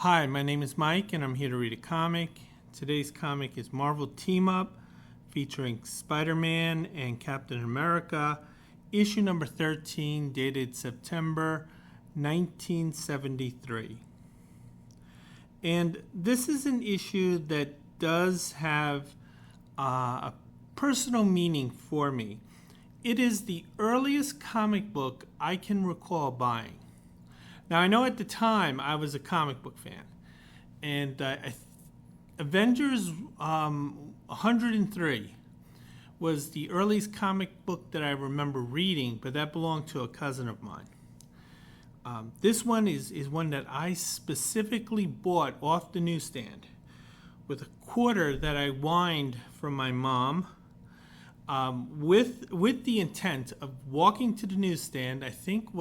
Hi, my name is Mike, and I'm here to read a comic. Today's comic is Marvel Team Up, featuring Spider-Man and Captain America, issue number 13, dated September 1973. And this is an issue that does have a personal meaning for me. It is the earliest comic book I can recall buying. Now, I know at the time I was a comic book fan, and Avengers 103 was the earliest comic book that I remember reading, but that belonged to a cousin of mine. This one is one that I specifically bought off the newsstand with a quarter that I whined from my mom, with the intent of walking to the newsstand. I think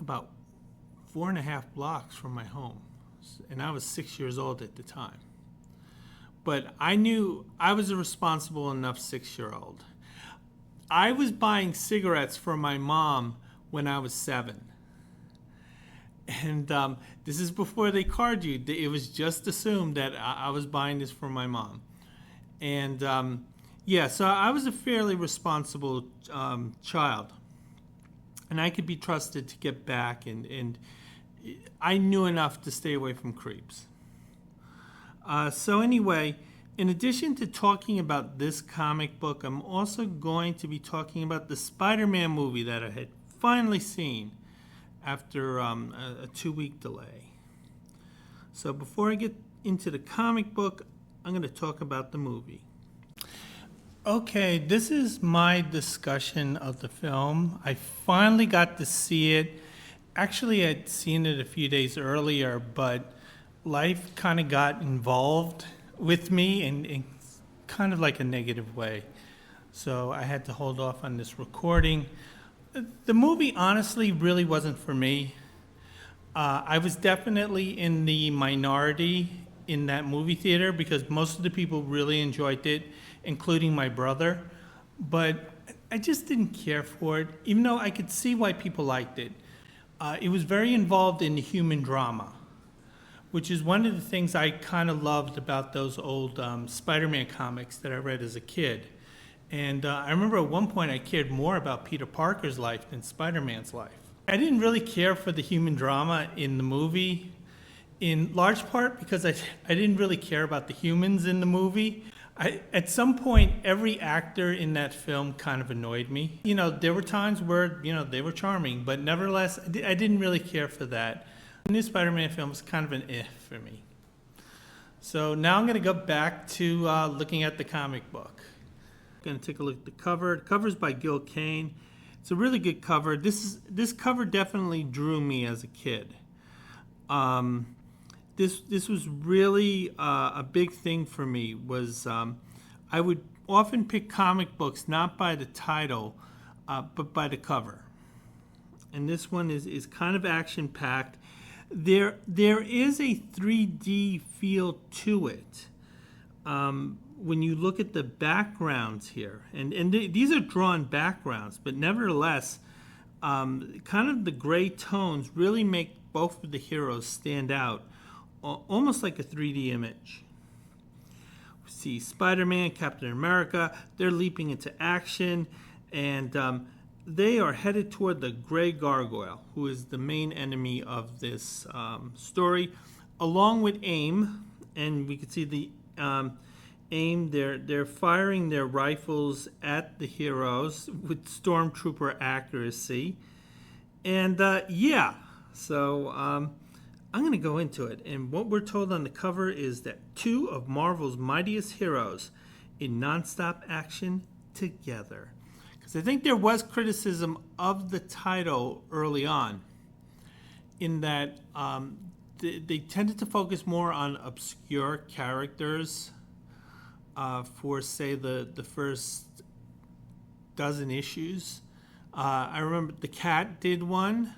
about 4.5 blocks from my home, and I was 6 years old at the time. But I knew I was a responsible enough 6-year-old. I was buying cigarettes for my mom when I was 7. And this is before they card you. It was just assumed that I was buying this for my mom. And so I was a fairly responsible child. And I could be trusted to get back, and I knew enough to stay away from creeps. So anyway, in addition to talking about this comic book, I'm also going to be talking about the Spider-Man movie that I had finally seen after a 2-week delay. So before I get into the comic book, I'm going to talk about the movie. Okay, this is my discussion of the film. I finally got to see it. Actually, I'd seen it a few days earlier, but life kind of got involved with me in kind of like a negative way. So I had to hold off on this recording. The movie honestly really wasn't for me. I was definitely in the minority in that movie theater because most of the people really enjoyed it, including my brother. But I just didn't care for it, even though I could see why people liked it. It was very involved in the human drama, which is one of the things I kind of loved about those old Spider-Man comics that I read as a kid. And I remember at one point I cared more about Peter Parker's life than Spider-Man's life. I didn't really care for the human drama in the movie, in large part because I didn't really care about the humans in the movie. At some point, every actor in that film kind of annoyed me. There were times where, they were charming, but nevertheless, I didn't really care for that. The new Spider-Man film was kind of an for me. So now I'm going to go back to looking at the comic book. I'm going to take a look at the cover. The cover is by Gil Kane. It's a really good cover. This cover definitely drew me as a kid. This was really a big thing for me. I would often pick comic books not by the title, but by the cover. And this one is kind of action-packed. There is a 3D feel to it when you look at the backgrounds here. And these are drawn backgrounds, but nevertheless, kind of the gray tones really make both of the heroes stand out, almost like a 3D image. We see Spider-Man, Captain America, they're leaping into action, and they are headed toward the Grey Gargoyle, who is the main enemy of this story, along with AIM. And we can see the AIM, they're firing their rifles at the heroes with stormtrooper accuracy. And so I'm going to go into it. And what we're told on the cover is that 2 of Marvel's mightiest heroes in nonstop action together. Because I think there was criticism of the title early on in that they tended to focus more on obscure characters for, say, the first dozen issues. I remember the Cat did one.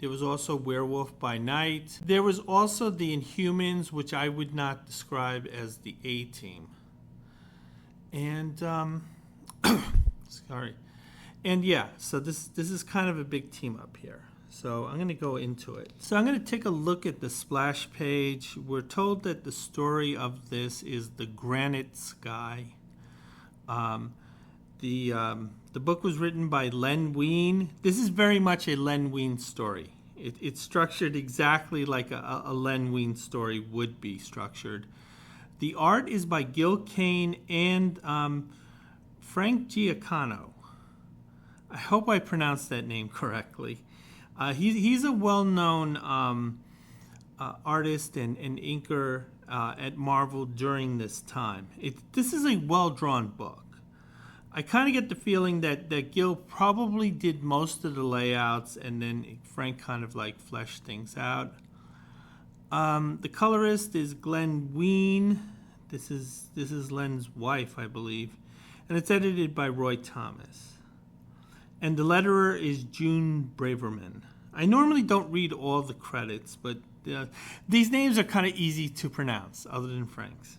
There was also Werewolf by Night. There was also the Inhumans, which I would not describe as the A-Team. And, sorry. And yeah, so this is kind of a big team up here. So I'm going to go into it. So I'm going to take a look at the splash page. We're told that the story of this is The Granite Sky. The book was written by Len Wein. This is very much a Len Wein story. It's structured exactly like a Len Wein story would be structured. The art is by Gil Kane and Frank Giacono. I hope I pronounced that name correctly. He's a well-known artist and inker at Marvel during this time. This is a well-drawn book. I kind of get the feeling that Gil probably did most of the layouts, and then Frank kind of like fleshed things out. The colorist is Glenn Wein. This is Len's wife, I believe, and it's edited by Roy Thomas. And the letterer is June Braverman. I normally don't read all the credits, but these names are kind of easy to pronounce, other than Frank's.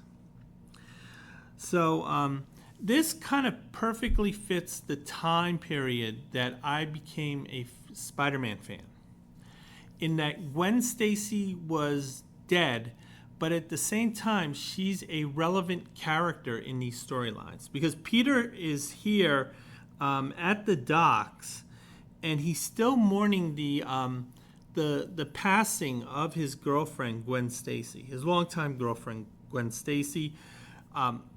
So this kind of perfectly fits the time period that I became a Spider-Man fan. In that Gwen Stacy was dead, but at the same time, she's a relevant character in these storylines. Because Peter is here at the docks, and he's still mourning the passing of his girlfriend, Gwen Stacy, his longtime girlfriend, Gwen Stacy.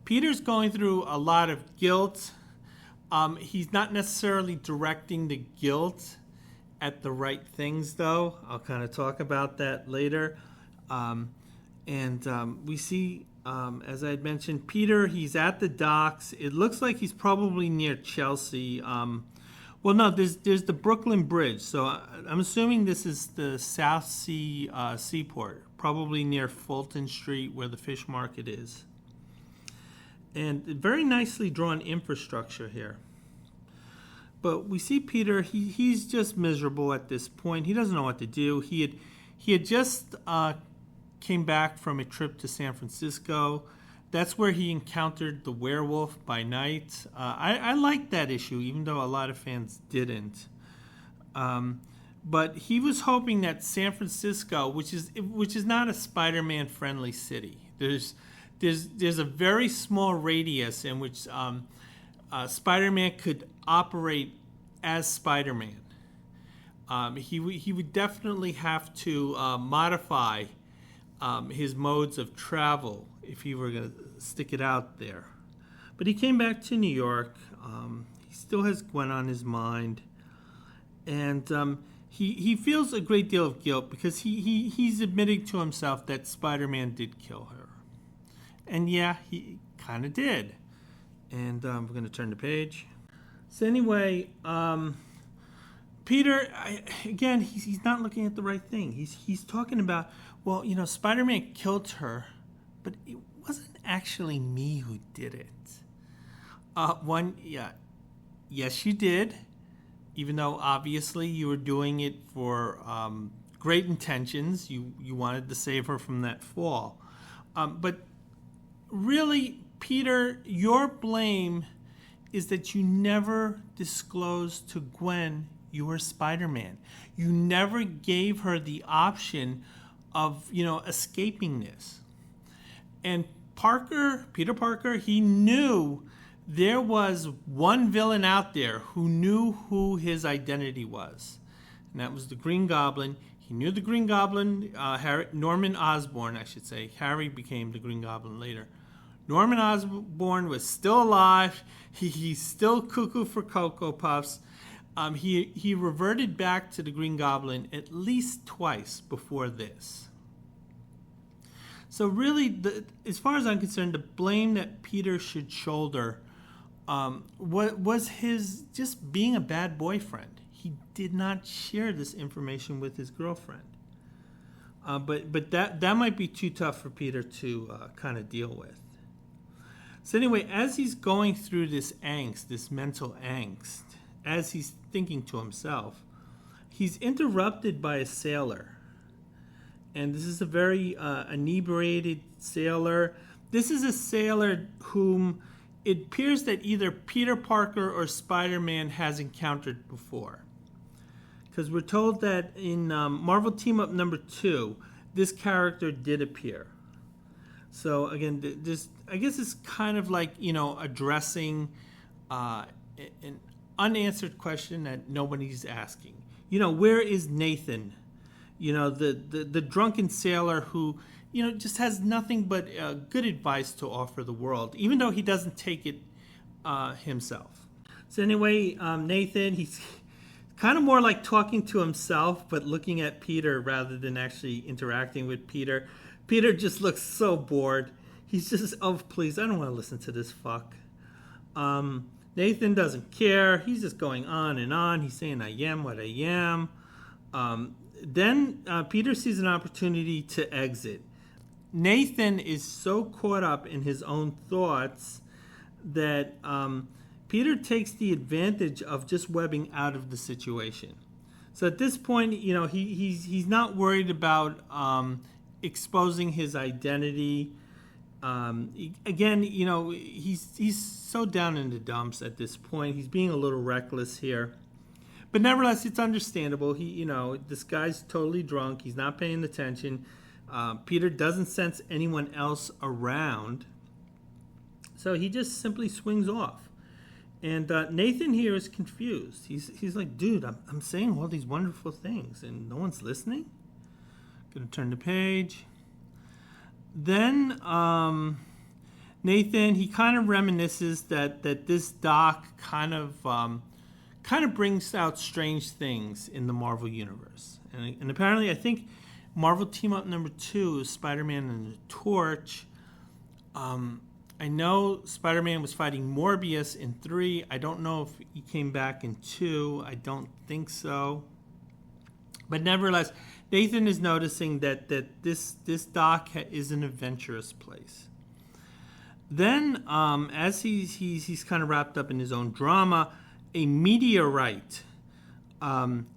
Peter's going through a lot of guilt. He's not necessarily directing the guilt at the right things, though. I'll kind of talk about that later. We see, as I had mentioned, Peter, he's at the docks. It looks like he's probably near Chelsea. Well, no, there's the Brooklyn Bridge. So I'm assuming this is the South Sea seaport, probably near Fulton Street where the fish market is. And very nicely drawn infrastructure here. But we see Peter, he's just miserable at this point. He doesn't know what to do. He had just came back from a trip to San Francisco. That's where he encountered the werewolf by night. I liked that issue, even though a lot of fans didn't. But he was hoping that San Francisco, which is not a Spider-Man friendly city, there's a very small radius in which Spider-Man could operate as Spider-Man. He would definitely have to modify his modes of travel if he were going to stick it out there. But he came back to New York. He still has Gwen on his mind. And he feels a great deal of guilt because he's admitting to himself that Spider-Man did kill her. And yeah, he kind of did. And we're going to turn the page. So anyway, Peter, again, he's not looking at the right thing. He's talking about, well, Spider-Man killed her, but it wasn't actually me who did it. Yes, you did, even though obviously you were doing it for great intentions. You wanted to save her from that fall. But really, Peter, your blame is that you never disclosed to Gwen you were Spider-Man. You never gave her the option of, escaping this. And Peter Parker, he knew there was one villain out there who knew who his identity was. And that was the Green Goblin. He knew the Green Goblin, Norman Osborn, I should say. Harry became the Green Goblin later. Norman Osborn was still alive. He's still cuckoo for Cocoa Puffs. He reverted back to the Green Goblin at least twice before this. So really, as far as I'm concerned, the blame that Peter should shoulder was his just being a bad boyfriend. He did not share this information with his girlfriend. But that might be too tough for Peter to kind of deal with. So anyway, as he's going through this angst, this mental angst, as he's thinking to himself, he's interrupted by a sailor. And this is a very inebriated sailor. This is a sailor whom it appears that either Peter Parker or Spider-Man has encountered before. because we're told that in Marvel Team Up #2, this character did appear. So again, this, I guess it's kind of like, addressing an unanswered question that nobody's asking. Where is Nathan? The drunken sailor who, just has nothing but good advice to offer the world, even though he doesn't take it himself. So anyway, Nathan, he's kind of more like talking to himself, but looking at Peter rather than actually interacting with Peter. Peter just looks so bored. He's just, oh, please, I don't want to listen to this fuck. Nathan doesn't care. He's just going on and on. He's saying, I am what I am. Then Peter sees an opportunity to exit. Nathan is so caught up in his own thoughts that Peter takes the advantage of just webbing out of the situation. So at this point, he's not worried about exposing his identity. Again, he's so down in the dumps at this point. He's being a little reckless here. But nevertheless, it's understandable. This guy's totally drunk. He's not paying attention. Peter doesn't sense anyone else around. So he just simply swings off. And Nathan here is confused. He's like, dude, I'm saying all these wonderful things and no one's listening? Gonna turn the page. Then Nathan, he kind of reminisces that this doc kind of brings out strange things in the Marvel Universe. And apparently, I think Marvel Team Up #2 is Spider-Man and the Torch. I know Spider-Man was fighting Morbius in 3. I don't know if he came back in 2. I don't think so. But nevertheless, Nathan is noticing that this dock is an adventurous place. Then, as he's kind of wrapped up in his own drama, a meteorite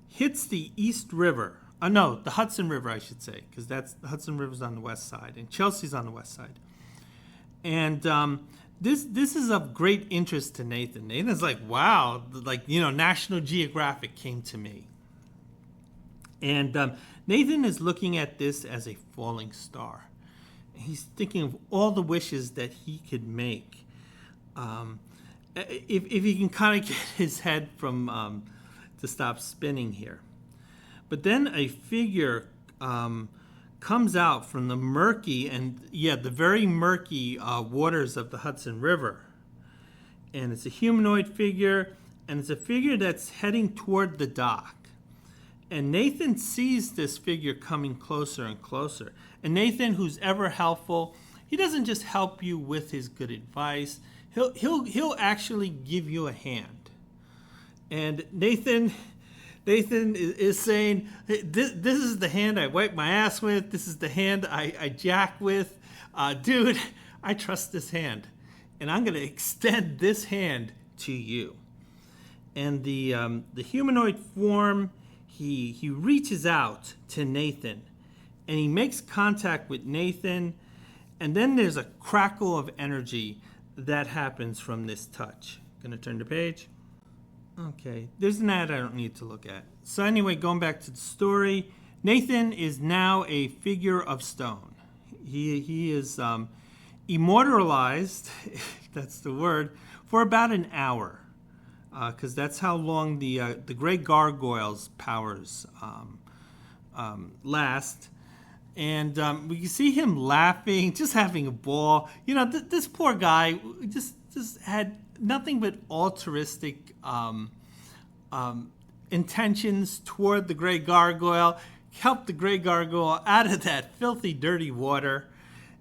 hits the East River. The Hudson River, I should say, because the Hudson River's on the west side, and Chelsea's on the west side. And this is of great interest to Nathan. Nathan's like, wow, National Geographic came to me. And Nathan is looking at this as a falling star. He's thinking of all the wishes that he could make. If he can kind of get his head from to stop spinning here. But then a figure comes out from the murky the very murky waters of the Hudson River. And it's a humanoid figure, and it's a figure that's heading toward the dock. And Nathan sees this figure coming closer and closer. And Nathan, who's ever helpful, he doesn't just help you with his good advice. He'll actually give you a hand. And Nathan is saying, this is the hand I wipe my ass with. This is the hand I jack with. Dude, I trust this hand. And I'm going to extend this hand to you. And the humanoid form, he reaches out to Nathan. And he makes contact with Nathan. And then there's a crackle of energy that happens from this touch. Going to turn the page. Okay, there's an ad I don't need to look at. So anyway, going back to the story, Nathan is now a figure of stone. He is immortalized, if that's the word, for about an hour, because that's how long the Grey Gargoyle's powers last. And we can see him laughing, just having a ball. This poor guy just had nothing but altruistic intentions toward the Grey Gargoyle, helped the Grey Gargoyle out of that filthy, dirty water.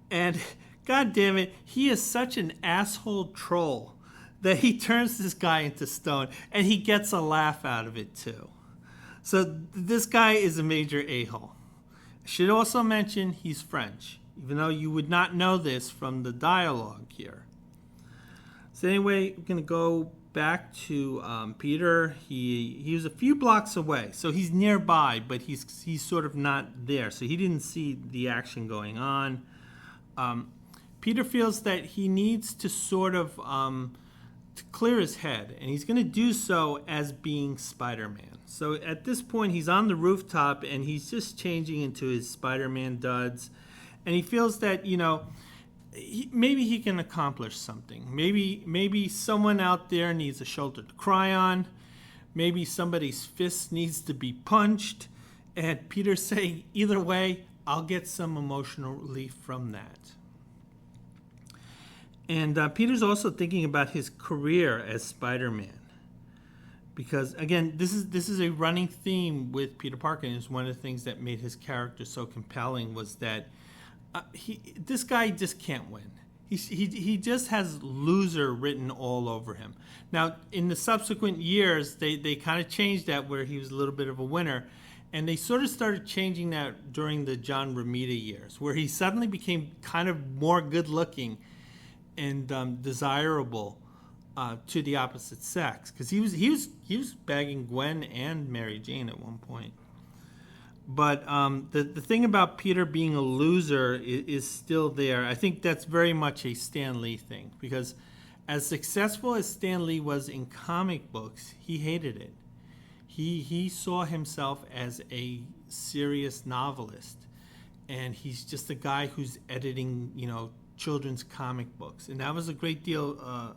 And God damn it, he is such an asshole troll that he turns this guy into stone, and he gets a laugh out of it too. So this guy is a major a-hole. I should also mention he's French, even though you would not know this from the dialogue here. So anyway, we're going to go back to Peter. He was a few blocks away, so he's nearby, but he's sort of not there. So he didn't see the action going on. Peter feels that he needs to sort of to clear his head, and he's going to do so as being Spider-Man. So at this point, he's on the rooftop, and he's just changing into his Spider-Man duds, and he feels that, maybe he can accomplish something. Maybe someone out there needs a shoulder to cry on. Maybe somebody's fist needs to be punched. And Peter's saying, either way, I'll get some emotional relief from that. And Peter's also thinking about his career as Spider-Man. Because, again, this is a running theme with Peter Parker. And it's one of the things that made his character so compelling was that this guy just can't win. He just has loser written all over him. Now, in the subsequent years, they kind of changed that where he was a little bit of a winner. And they sort of started changing that during the John Romita years, where he suddenly became kind of more good-looking and desirable to the opposite sex. Because he was bagging Gwen and Mary Jane at one point. But the thing about Peter being a loser is still there. I think that's very much a Stan Lee thing, because as successful as Stan Lee was in comic books, he hated it. He saw himself as a serious novelist, and he's just a guy who's editing, children's comic books. And that was a great deal,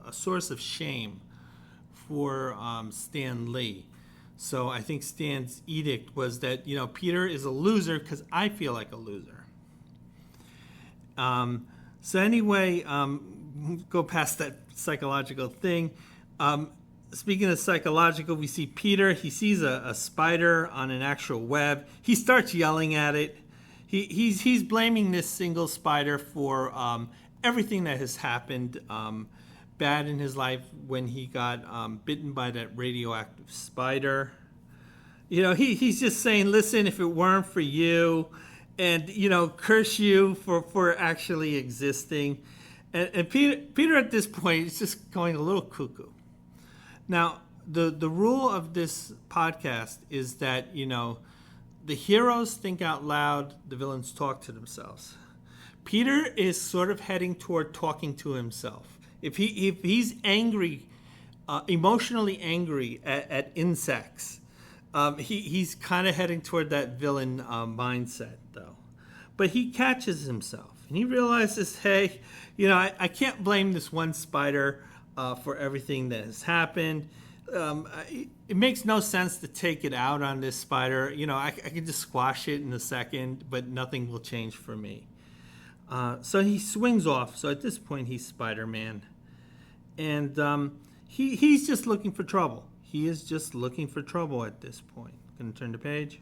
a source of shame for Stan Lee. So I think Stan's edict was that, Peter is a loser because I feel like a loser. So anyway, go past that psychological thing. Speaking of psychological, we see Peter. He sees a spider on an actual web. He starts yelling at it. He's blaming this single spider for everything that has happened bad in his life when he got bitten by that radioactive spider. He's just saying, listen, if it weren't for you, and, curse you for actually existing. And Peter at this point is just going a little cuckoo. Now, the rule of this podcast is that, the heroes think out loud, the villains talk to themselves. Peter is sort of heading toward talking to himself. If he's angry, emotionally angry at insects, he's kind of heading toward that villain mindset, though. But he catches himself, and he realizes, hey, I can't blame this one spider for everything that has happened. It makes no sense to take it out on this spider. I can just squash it in a second, but nothing will change for me. So he swings off. So at this point, he's Spider-Man. And he's just looking for trouble. He is just looking for trouble at this point. Going to turn the page.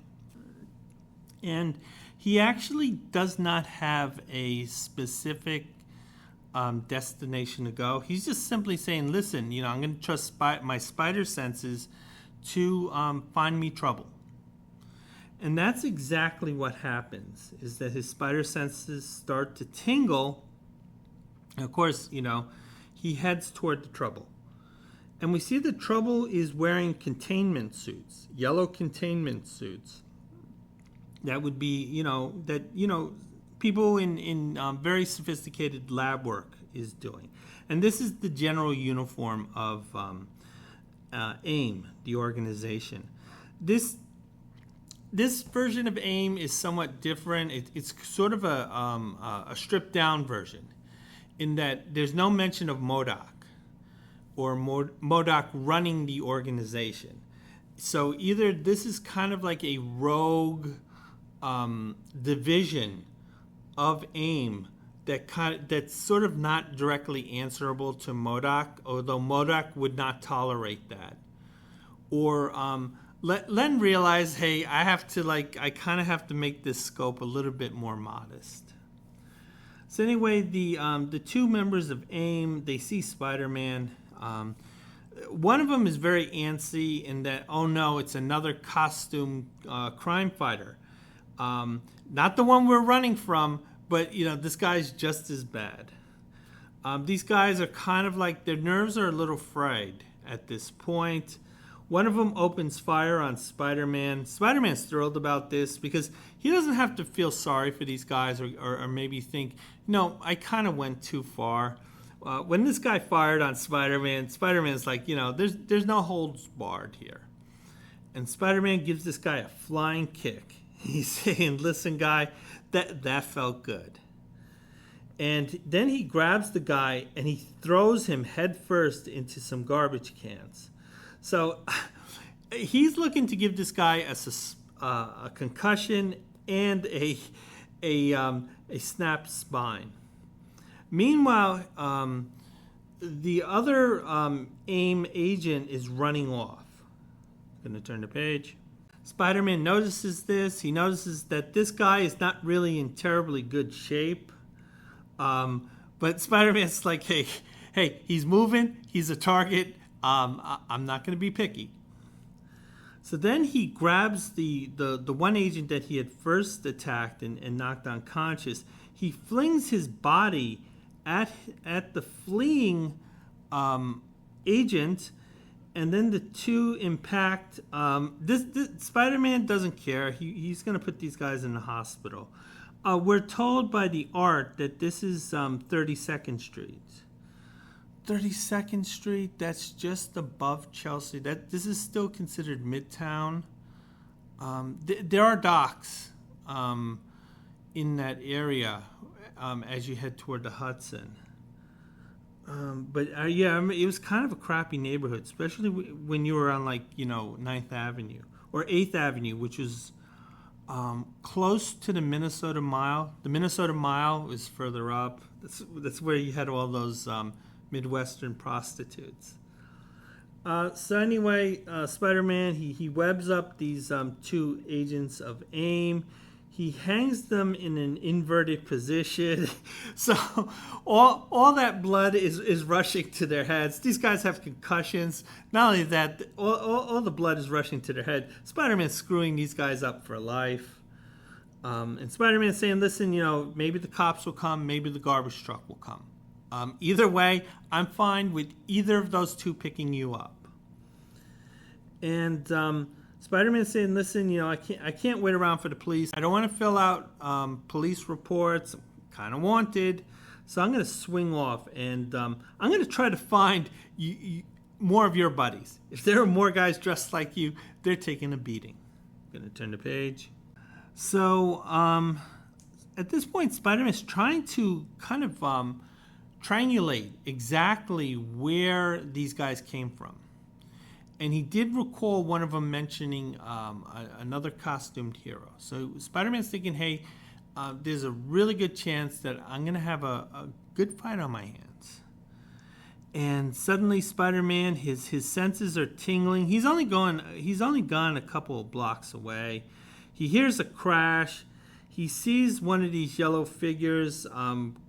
And he actually does not have a specific destination to go. He's just simply saying, listen, I'm going to trust my spider senses to find me trouble. And that's exactly what happens, is that his spider senses start to tingle. And of course, he heads toward the trouble. And we see the trouble is wearing containment suits, yellow containment suits. That would be, people in very sophisticated lab work is doing. And this is the general uniform of AIM, the organization. This version of AIM is somewhat different. It's sort of a stripped down version in that there's no mention of MODOK or MODOK running the organization. So either this is kind of like a rogue division of AIM that's sort of not directly answerable to MODOK, although MODOK would not tolerate that. Or Len realized, hey, I kind of have to make this scope a little bit more modest. So anyway, the two members of AIM, they see Spider-Man. One of them is very antsy in that, oh no, it's another costume crime fighter. Not the one we're running from, but this guy's just as bad. These guys are kind of like, their nerves are a little frayed at this point. One of them opens fire on Spider-Man. Spider-Man's thrilled about this because he doesn't have to feel sorry for these guys or maybe think, I kind of went too far. when this guy fired on Spider-Man, Spider-Man's like, there's no holds barred here. And Spider-Man gives this guy a flying kick. He's saying, listen, guy, that felt good. And then he grabs the guy and he throws him head first into some garbage cans. So he's looking to give this guy a concussion and a snapped spine. Meanwhile, the other AIM agent is running off. I'm going to turn the page. Spider-Man notices this. He notices that this guy is not really in terribly good shape. But Spider-Man's like, hey, he's moving. He's a target. I'm not going to be picky. So then he grabs the one agent that he had first attacked and knocked unconscious. He flings his body at the fleeing agent, and then the two impact. This Spider-Man doesn't care. He's going to put these guys in the hospital. We're told by the art that this is 32nd Street. 32nd Street, that's just above Chelsea. This is still considered Midtown. There are docks in that area as you head toward the Hudson. But it was kind of a crappy neighborhood, especially when you were on 9th Avenue or 8th Avenue, which is close to the Minnesota Mile. The Minnesota Mile is further up. That's where you had all those Midwestern prostitutes. So anyway, Spider-Man, he webs up these two agents of AIM. He hangs them in an inverted position. So all that blood is rushing to their heads. These guys have concussions. Not only that, all the blood is rushing to their head. Spider-Man's screwing these guys up for life. And Spider-Man's saying, listen, maybe the cops will come, maybe the garbage truck will come. Either way, I'm fine with either of those two picking you up. And Spider-Man's saying, listen, I can't wait around for the police. I don't want to fill out police reports. I'm kind of wanted. So I'm going to swing off, and I'm going to try to find more of your buddies. If there are more guys dressed like you, they're taking a beating. I'm going to turn the page. So at this point, Spider-Man's trying to kind of triangulate exactly where these guys came from. And he did recall one of them mentioning another costumed hero. So Spider-Man's thinking, hey, there's a really good chance that I'm going to have a good fight on my hands. And suddenly Spider-Man, his senses are tingling. He's only gone a couple of blocks away. He hears a crash. He sees one of these yellow figures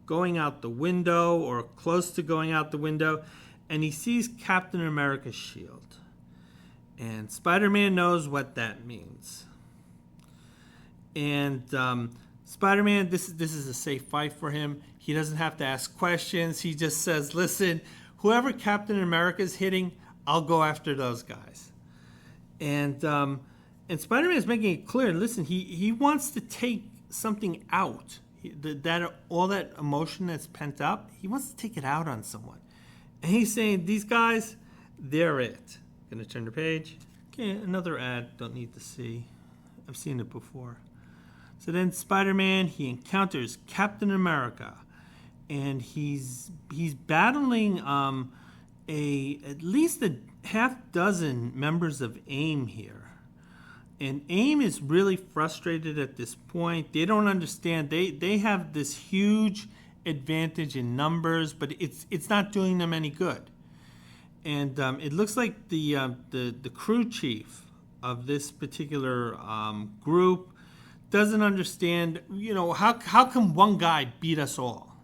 going out the window or close to going out the window. And he sees Captain America's shield. And Spider-Man knows what that means. And Spider-Man, this is a safe fight for him. He doesn't have to ask questions. He just says, listen, whoever Captain America's hitting, I'll go after those guys. And Spider-Man is making it clear, listen, he wants to take something out. All that emotion that's pent up, he wants to take it out on someone. And he's saying, these guys, they're it. Going to turn the page. Okay, another ad, don't need to see. I've seen it before. So then Spider-Man, he encounters Captain America, and he's battling at least a half dozen members of AIM here. And AIM is really frustrated at this point. They don't understand. They have this huge advantage in numbers, but it's not doing them any good. And it looks like the crew chief of this particular group doesn't understand, how can one guy beat us all?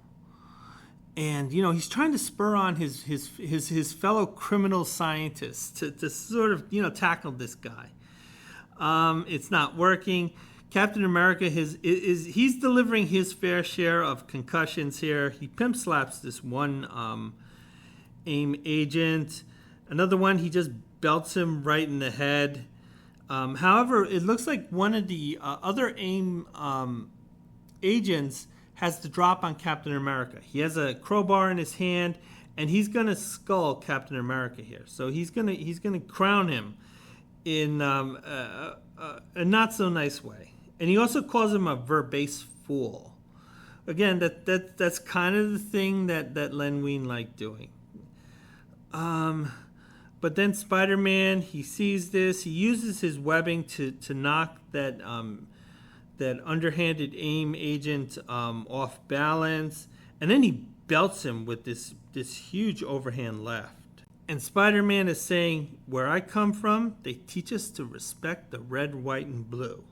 And, he's trying to spur on his fellow criminal scientists to sort of, tackle this guy. It's not working. Captain America he's delivering his fair share of concussions here. He pimp slaps this one AIM agent. Another one, he just belts him right in the head. However, it looks like one of the other AIM agents has the drop on Captain America. He has a crowbar in his hand, and he's gonna skull Captain America here. So he's gonna crown him in a not so nice way. And he also calls him a verbose fool. Again, that's kind of the thing that Len Wein liked doing. But then Spider-Man, he sees this. He uses his webbing to knock that underhanded AIM agent off balance, and then he belts him with this huge overhand left. And Spider-Man is saying, "Where I come from, they teach us to respect the red, white, and blue.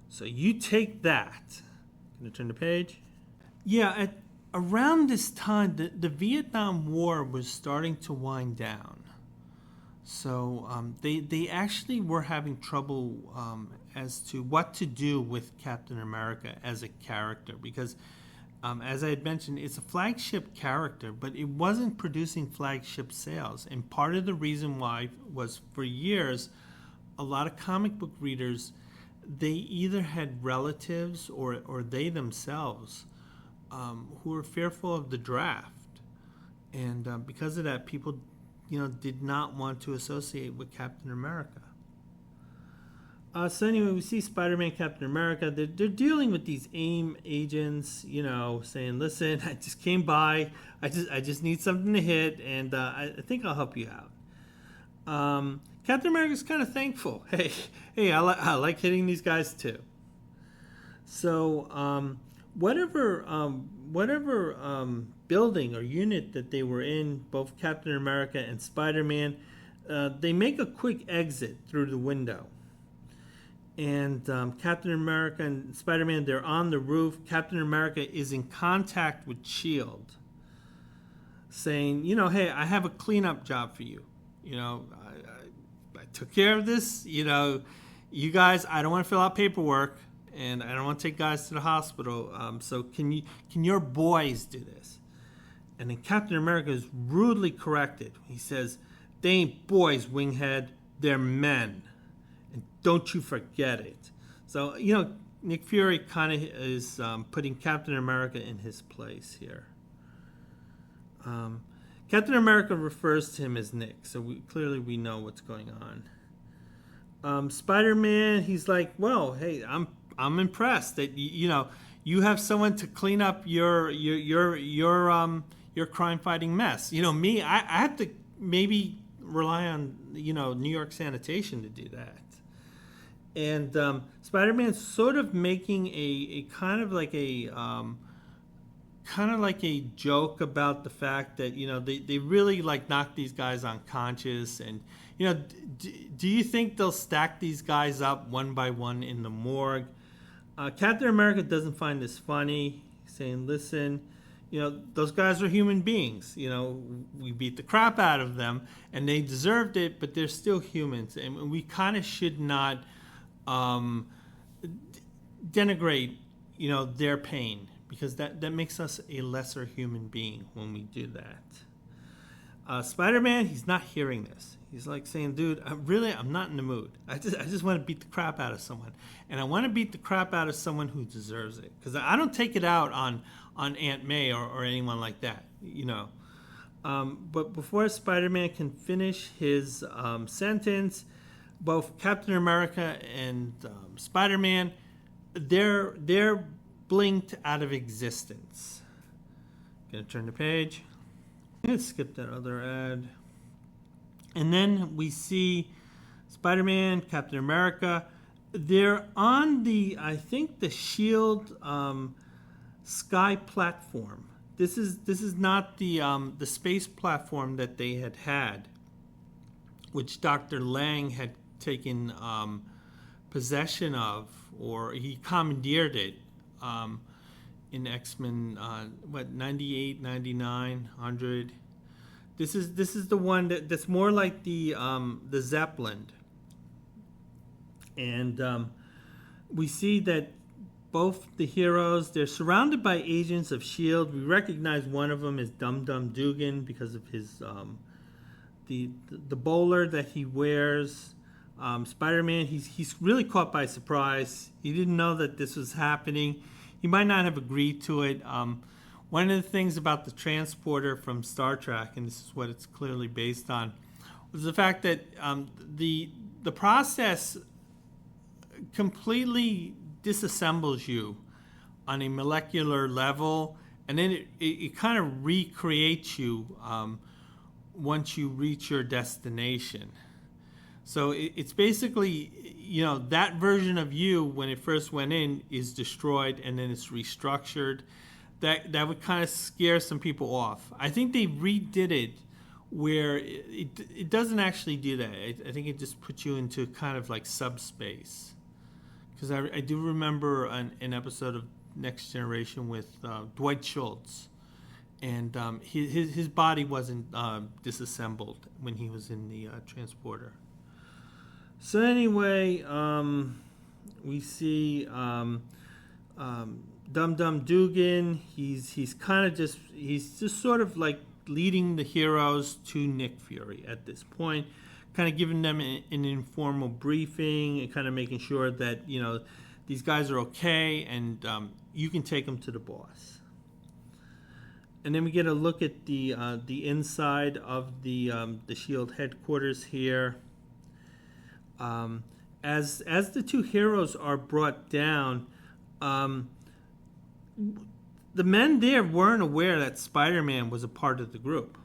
So you take that." Gonna turn the page. Yeah, around this time, the Vietnam War was starting to wind down. So they actually were having trouble as to what to do with Captain America as a character, because as I had mentioned, it's a flagship character, but it wasn't producing flagship sales. And part of the reason why was, for years, a lot of comic book readers, they either had relatives or they themselves who were fearful of the draft. And because of that, people did not want to associate with Captain America. So anyway, we see Spider-Man, Captain America. They're dealing with these AIM agents, saying, "Listen, I just came by. I just need something to hit, and I think I'll help you out." Captain America's kind of thankful. Hey, I like hitting these guys too. So whatever building or unit that they were in, both Captain America and Spider-Man, they make a quick exit through the window. And Captain America and Spider-Man, they're on the roof. Captain America is in contact with S.H.I.E.L.D., saying, "Hey, I have a cleanup job for you. I took care of this. You guys, I don't want to fill out paperwork, and I don't want to take guys to the hospital. So can your boys do this?" And then Captain America is rudely corrected. He says, "They ain't boys, Winghead. They're men. And don't you forget it." So, Nick Fury kind of is putting Captain America in his place here. Captain America refers to him as Nick, so we know what's going on. Spider-Man, he's like, "Well, hey, I'm impressed that you have someone to clean up your crime-fighting mess. Me, I have to maybe rely on New York Sanitation to do that." And Spider-Man's sort of making a kind of like a joke about the fact that they really knock these guys unconscious, and do you think they'll stack these guys up one by one in the morgue? Captain America doesn't find this funny, saying, "Listen, those guys are human beings. We beat the crap out of them, and they deserved it, but they're still humans, and we kind of should not denigrate, their pain, because that makes us a lesser human being when we do that." Spider-Man, he's not hearing this. He's like saying, "Dude, I'm not in the mood. I just want to beat the crap out of someone, and I want to beat the crap out of someone who deserves it, because I don't take it out on Aunt May or anyone like that, But before Spider-Man can finish his sentence, both Captain America and Spider-Man, they're blinked out of existence. Gonna turn the page. Let's skip that other ad. And then we see Spider-Man, Captain America. They're on the S.H.I.E.L.D. Sky platform. This is not the space platform that they had, which Dr. Lang had taken possession of, or he commandeered it in X-Men 98, 99, 100. This is the one that's more like the Zeppelin. And we see that both the heroes, they're surrounded by agents of S.H.I.E.L.D. We recognize one of them is Dum Dum Dugan because of his the bowler that he wears. Spider-Man, he's really caught by surprise. He didn't know that this was happening. he might not have agreed to it. One of the things about the transporter from Star Trek, and this is what it's clearly based on, was the fact that the process completely disassembles you on a molecular level, and then it kind of recreates you once you reach your destination. So it's basically, that version of you when it first went in is destroyed, and then it's restructured. That would kind of scare some people off. I think they redid it where it doesn't actually do that. I think it just puts you into kind of like subspace. Because I do remember an episode of Next Generation with Dwight Schultz, and his body wasn't disassembled when he was in the transporter. So anyway, we see Dum Dum Dugan. He's just sort of like leading the heroes to Nick Fury at this point, kind of giving them an informal briefing and kind of making sure that these guys are okay, and you can take them to the boss. And then we get a look at the inside of the SHIELD headquarters here. As the two heroes are brought down, the men there weren't aware that Spider-Man was a part of the group.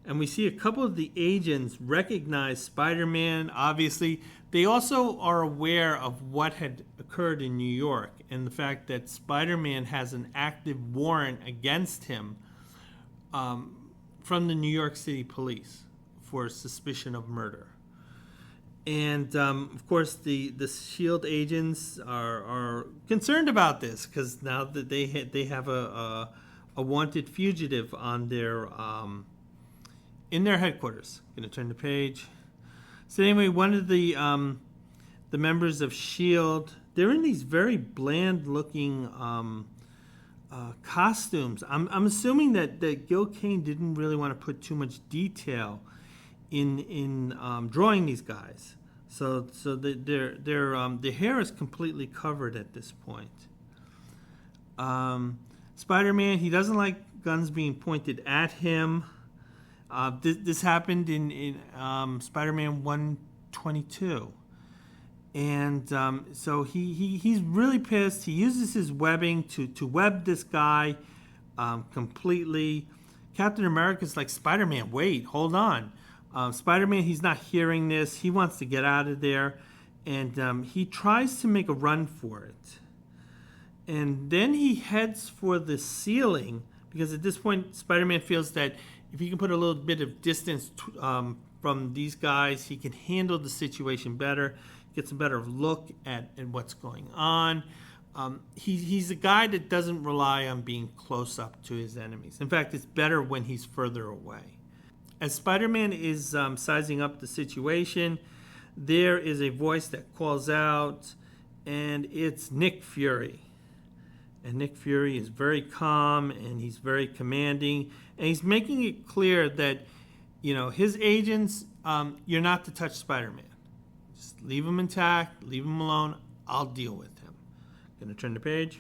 And we see a couple of the agents recognize Spider-Man. Obviously, they also are aware of what had occurred in New York and the fact that Spider-Man has an active warrant against him from the New York City police for suspicion of murder. And, of course, the SHIELD agents are concerned about this because now that they have a wanted fugitive on their in their headquarters. Going to turn the page. So anyway, one of the members of SHIELD, they're in these very bland-looking costumes. I'm assuming that Gil Kane didn't really want to put too much detail in drawing these guys, so their hair is completely covered at this point. Spider-Man, he doesn't like guns being pointed at him. This happened in Spider-Man 122, and so he's really pissed. He uses his webbing to web this guy completely. Captain America's like, Spider-Man, wait, hold on. Spider-Man, he's not hearing this. He wants to get out of there, and he tries to make a run for it. And then he heads for the ceiling, because at this point, Spider-Man feels that if he can put a little bit of distance from these guys, he can handle the situation better, gets a better look at what's going on. He's a guy that doesn't rely on being close up to his enemies. In fact, it's better when he's further away. As Spider-Man is sizing up the situation, there is a voice that calls out, and it's Nick Fury. And Nick Fury is very calm, and he's very commanding, and he's making it clear that, his agents, you're not to touch Spider-Man. Just leave him intact, leave him alone. I'll deal with him. Gonna turn the page.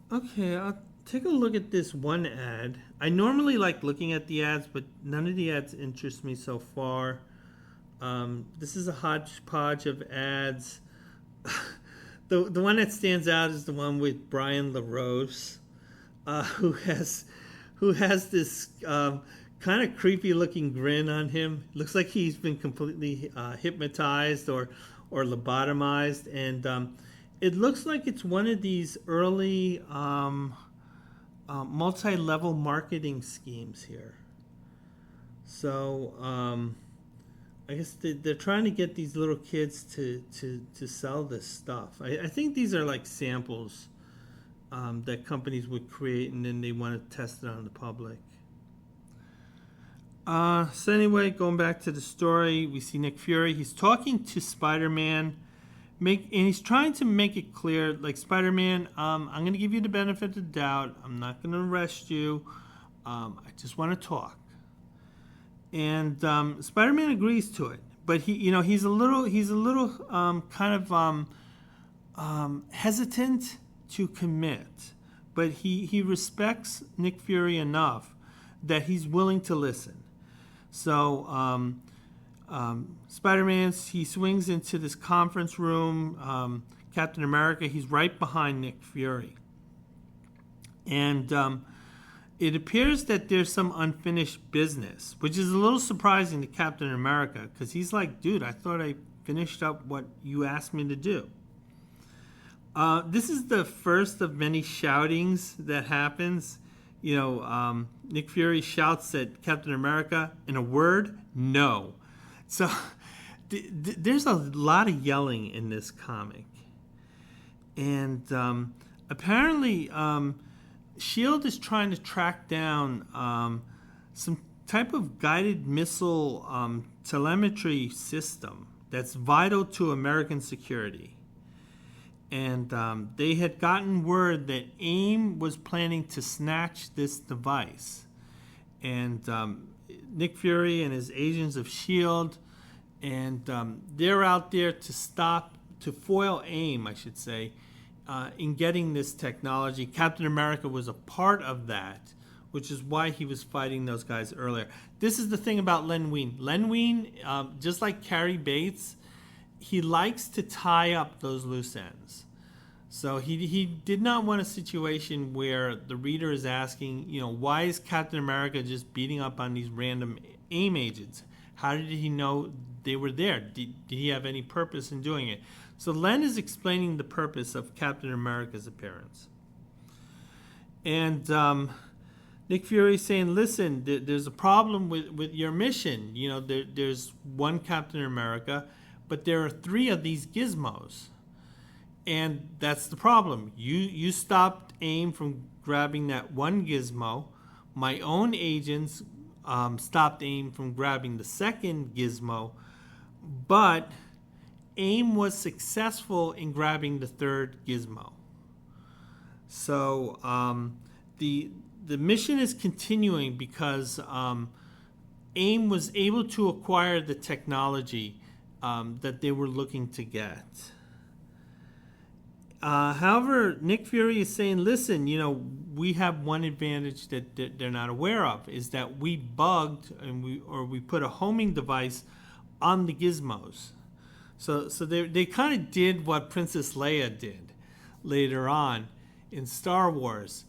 Okay, I'll take a look at this one ad. I normally like looking at the ads, but none of the ads interest me so far. This is a hodgepodge of ads. The one that stands out is the one with Brian LaRose, who has this kind of creepy looking grin on him. Looks like he's been completely hypnotized or lobotomized, and it looks like it's one of these early multi-level marketing schemes here. So I guess they're trying to get these little kids to sell this stuff. I think these are like samples that companies would create, and then they want to test it on the public. So anyway, going back to the story, we see Nick Fury. He's talking to Spider-Man, and he's trying to make it clear, like, Spider-Man, I'm going to give you the benefit of the doubt. I'm not going to arrest you. I just want to talk. And Spider-Man agrees to it, but he's a little kind of hesitant to commit, but he respects Nick Fury enough that he's willing to listen. So Spider-Man, he swings into this conference room. Captain America, he's right behind Nick Fury. And it appears that there's some unfinished business, which is a little surprising to Captain America, because he's like, dude, I thought I finished up what you asked me to do. This is the first of many shoutings that happens. Nick Fury shouts at Captain America, in a word, no. So there's a lot of yelling in this comic. And apparently S.H.I.E.L.D. is trying to track down some type of guided missile telemetry system that's vital to American security. And they had gotten word that AIM was planning to snatch this device. And Nick Fury and his agents of S.H.I.E.L.D., and they're out there to foil AIM, I should say, in getting this technology. Captain America was a part of that, which is why he was fighting those guys earlier. This is the thing about Len Wein. Len Wein, just like Cary Bates, he likes to tie up those loose ends. So he did not want a situation where the reader is asking, why is Captain America just beating up on these random AIM agents? How did he know they were there? Did he have any purpose in doing it? So Len is explaining the purpose of Captain America's appearance. And Nick Fury is saying, listen, there's a problem with your mission. There's one Captain America, but there are 3 of these gizmos. And that's the problem. You stopped AIM from grabbing that one gizmo. My own agents stopped AIM from grabbing the second gizmo. But AIM was successful in grabbing the third gizmo. So the mission is continuing because AIM was able to acquire the technology that they were looking to get. However, Nick Fury is saying, listen, we have one advantage that they're not aware of, is that we bugged and we put a homing device on the gizmos. So they kind of did what Princess Leia did later on in Star Wars.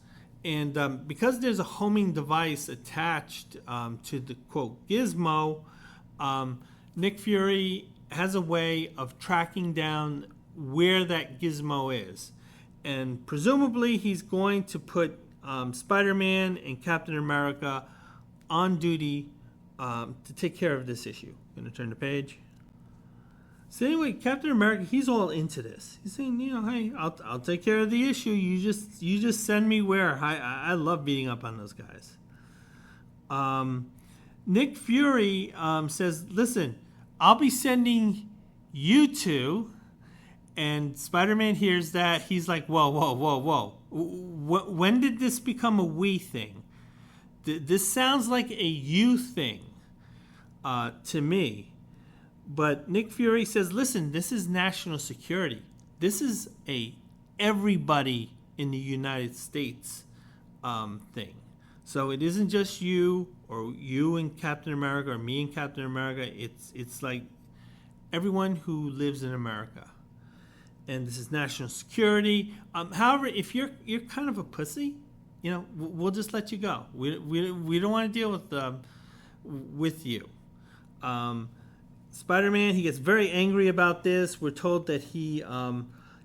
And because there's a homing device attached to the, quote, gizmo, Nick Fury has a way of tracking down where that gizmo is. And presumably he's going to put Spider-Man and Captain America on duty to take care of this issue. I'm going to turn the page. So anyway, Captain America, he's all into this. He's saying, hey, I'll take care of the issue. You just send me where. I love beating up on those guys. Nick Fury says, listen, I'll be sending you two. And Spider-Man hears that. He's like, whoa. When did this become a we thing? This sounds like a you thing to me. But Nick Fury says, listen, this is national security. This is a everybody in the United States thing. So it isn't just you or you and Captain America or me and Captain America. It's like everyone who lives in America. And this is national security. However, if you're kind of a pussy, we'll just let you go. We don't want to deal with you. Spider-Man, he gets very angry about this. We're told that he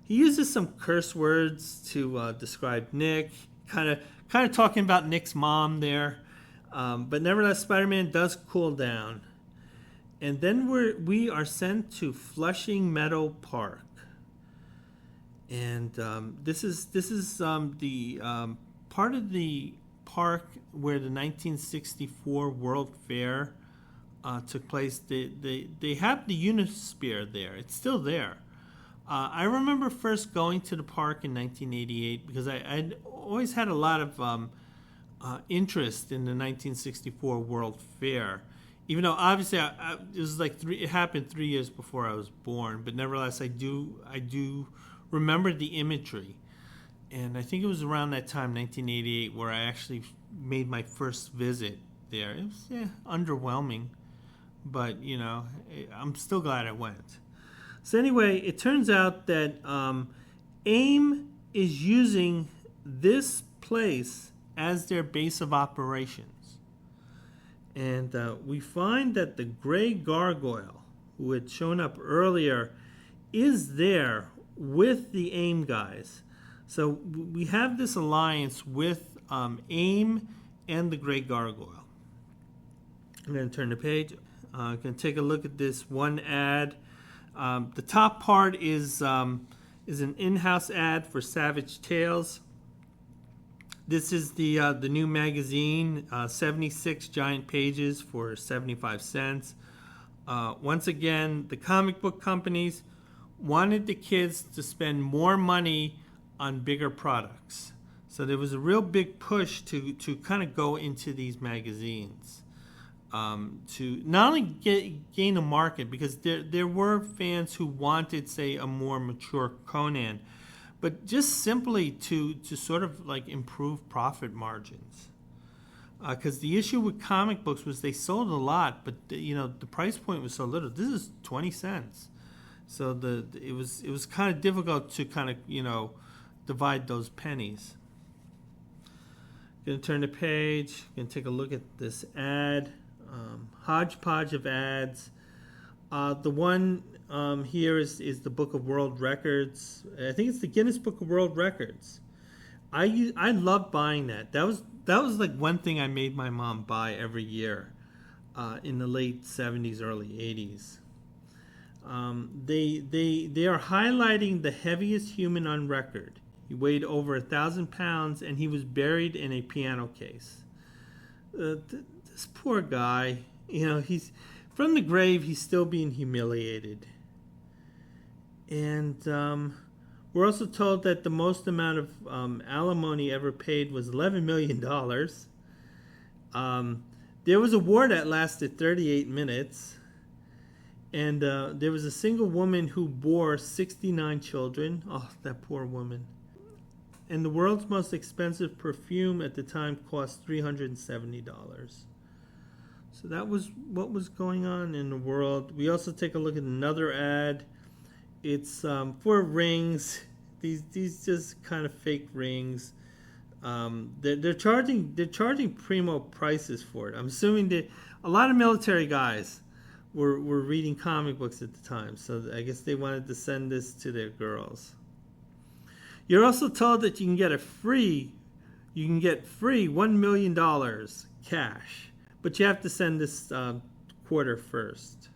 uses some curse words to describe Nick, kind of talking about Nick's mom there. But nevertheless, Spider-Man does cool down, and then we are sent to Flushing Meadow Park. And this is the part of the park where the 1964 World Fair took place. They have the Unisphere there. It's still there. I remember first going to the park in 1988 because I'd always had a lot of interest in the 1964 World Fair. Even though obviously it was like it happened 3 years before I was born, but nevertheless I do remember the imagery. And I think it was around that time, 1988, where I actually made my first visit there. It was underwhelming, but I'm still glad I went. So anyway, it turns out that AIM is using this place as their base of operations. And we find that the gray gargoyle, who had shown up earlier, is there with the AIM guys. So we have this alliance with AIM and the gray gargoyle. I'm going to turn the page. I'm going to take a look at this one ad. The top part is an in-house ad for Savage Tales. This is the new magazine, 76 giant pages for 75 cents. Once again, the comic book companies wanted the kids to spend more money on bigger products. So there was a real big push to kind of go into these magazines. To not only gain a market, because there were fans who wanted, say, a more mature Conan, but just simply to sort of like improve profit margins. Because the issue with comic books was they sold a lot, but the price point was so little. This is 20 cents, so it was kind of difficult to kind of divide those pennies. Gonna turn the page. Gonna take a look at this ad. Hodgepodge of ads. The one here is the Book of World Records. I think it's the Guinness Book of World Records. I love buying that. That was like one thing I made my mom buy every year in the late 70s, early 80s. They are highlighting the heaviest human on record. He weighed over 1,000 pounds and he was buried in a piano case. This poor guy, he's from the grave. He's still being humiliated. And we're also told that the most amount of alimony ever paid was $11 million. There was a war that lasted 38 minutes. And there was a single woman who bore 69 children. Oh, that poor woman. And the world's most expensive perfume at the time cost $370. So that was what was going on in the world. We also take a look at another ad. It's for rings. These just kind of fake rings. They're charging primo prices for it. I'm assuming that a lot of military guys were reading comic books at the time, so I guess they wanted to send this to their girls. You're also told that you can get free $1 million cash, but you have to send this quarter first.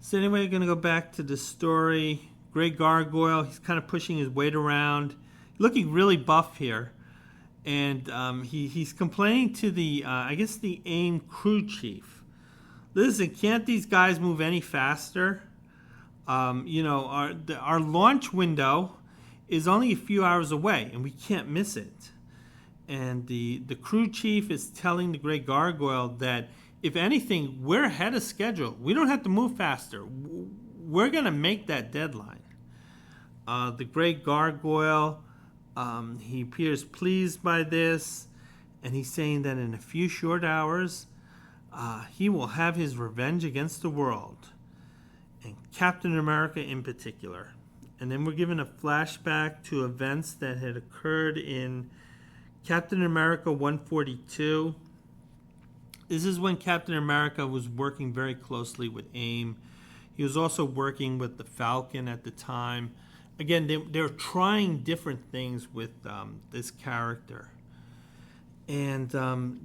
So anyway, we're going to go back to the story. Gray Gargoyle, he's kind of pushing his weight around, looking really buff here. And he's complaining to the AIM crew chief. Listen, can't these guys move any faster? Our launch window is only a few hours away, and we can't miss it. And the crew chief is telling the Gray Gargoyle that, if anything, we're ahead of schedule. We don't have to move faster. We're going to make that deadline. The Gray Gargoyle, he appears pleased by this, and he's saying that in a few short hours, he will have his revenge against the world, and Captain America in particular. And then we're given a flashback to events that had occurred in Captain America 142. This is when Captain America was working very closely with AIM. He was also working with the Falcon at the time. Again, they're trying different things with this character. And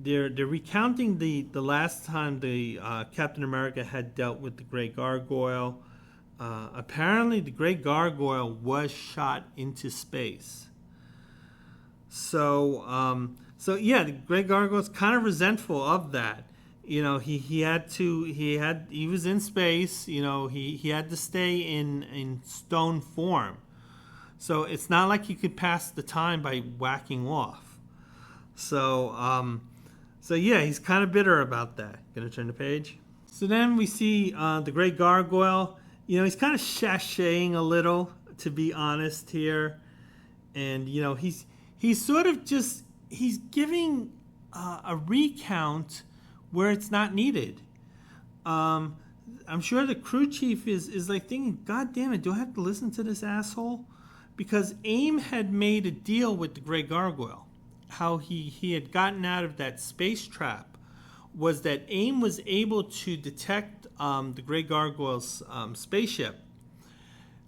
they're recounting the last time the Captain America had dealt with the Gray Gargoyle. Apparently, the Gray Gargoyle was shot into space. So the Gray Gargoyle's kind of resentful of that. He was in space. He had to stay in stone form. So it's not like he could pass the time by whacking off. So he's kind of bitter about that. Gonna turn the page. So then we see the Gray Gargoyle. He's kind of sashaying a little, to be honest here. and he's sort of just he's giving a recount where it's not needed. I'm sure the crew chief is like thinking, God damn it, do I have to listen to this asshole? Because AIM had made a deal with the Gray Gargoyle. How he had gotten out of that space trap was that AIM was able to detect the Gray Gargoyle's spaceship.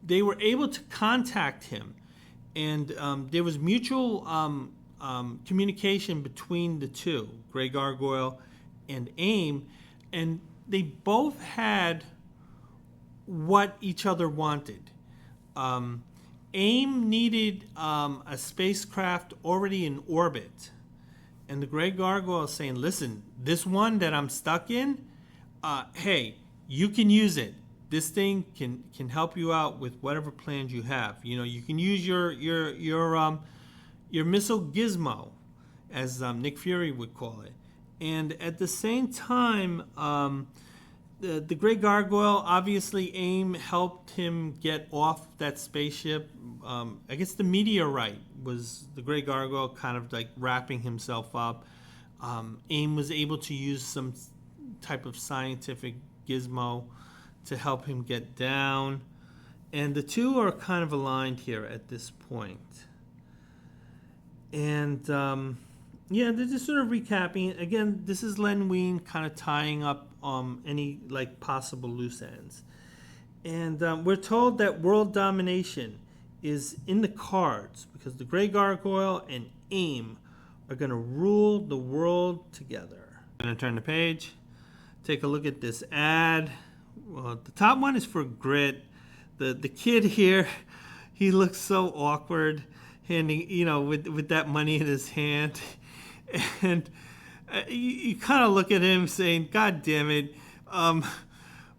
They were able to contact him, and there was mutual communication between the two, Gray Gargoyle and AIM, and they both had what each other wanted. AIM needed a spacecraft already in orbit, and the Gray Gargoyle is saying, listen, this one that I'm stuck in, hey, you can use it. This thing can help you out with whatever plans you have. You can use your missile gizmo, as Nick Fury would call it. And at the same time, the Gray Gargoyle, obviously AIM helped him get off that spaceship. I guess the meteorite was the Gray Gargoyle kind of like wrapping himself up. AIM was able to use some type of scientific gizmo to help him get down. And the two are kind of aligned here at this point. And they're just sort of recapping. Again, this is Len Wein kind of tying up any like possible loose ends. And we're told that world domination is in the cards because the Gray Gargoyle and AIM are going to rule the world together. I'm going to turn the page, take a look at this ad. Well, the top one is for Grit. The kid here, he looks so awkward, handing with that money in his hand, and you kind of look at him saying, God damn it,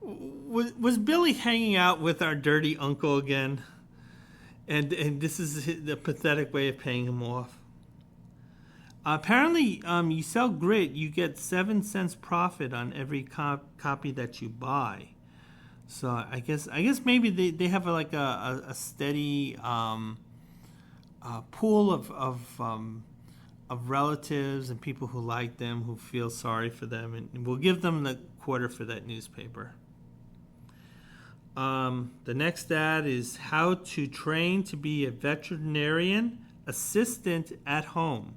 was Billy hanging out with our dirty uncle again? And this is the pathetic way of paying him off. Apparently, you sell Grit, you get 7 cents profit on every copy that you buy. So I guess maybe they have a steady pool of relatives and people who like them, who feel sorry for them, and we'll give them the quarter for that newspaper. The next ad is how to train to be a veterinarian assistant at home.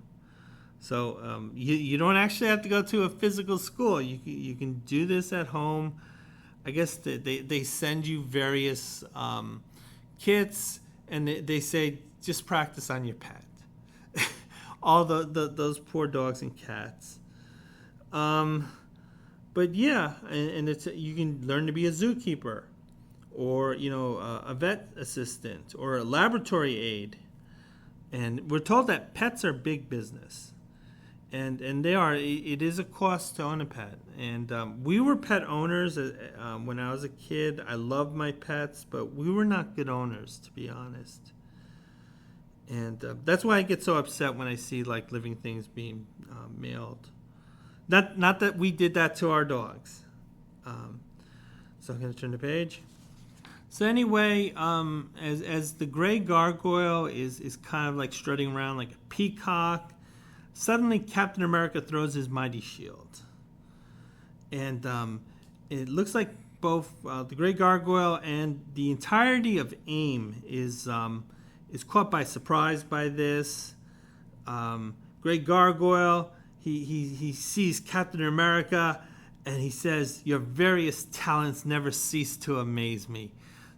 So you don't actually have to go to a physical school. You can do this at home. I guess they send you various kits, and they say just practice on your pet. All those poor dogs and cats. But yeah, and it's you can learn to be a zookeeper, or a vet assistant, or a laboratory aide. And we're told that pets are big business. And they are. It is a cost to own a pet. And we were pet owners when I was a kid. I loved my pets, but we were not good owners, to be honest. And that's why I get so upset when I see like living things being mailed. Not that we did that to our dogs. So I'm going to turn the page. So anyway, as the Gray Gargoyle is kind of like strutting around like a peacock, suddenly Captain America throws his mighty shield. And it looks like both the Gray Gargoyle and the entirety of AIM is caught by surprise by this. Gray Gargoyle, he sees Captain America, and he says, "Your various talents never cease to amaze me."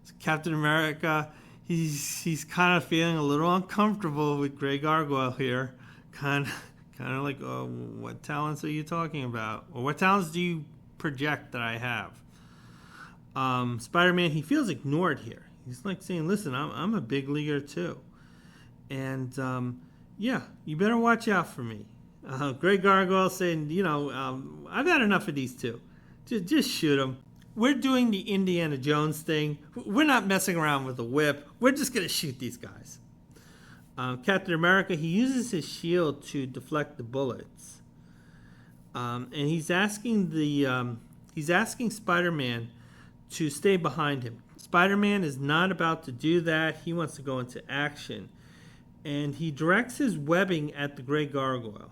So Captain America, he's kind of feeling a little uncomfortable with Gray Gargoyle here. Kind of like, oh, what talents are you talking about? Or what talents do you project that I have? Spider-Man, he feels ignored here. He's like saying, listen, I'm a big leaguer too. And yeah, you better watch out for me. Gray Gargoyle saying, I've had enough of these two. Just shoot them. We're doing the Indiana Jones thing. We're not messing around with a whip. We're just going to shoot these guys. Captain America, he uses his shield to deflect the bullets. And he's asking Spider-Man to stay behind him. Spider-Man is not about to do that. He wants to go into action. and he directs his webbing at the gray gargoyle.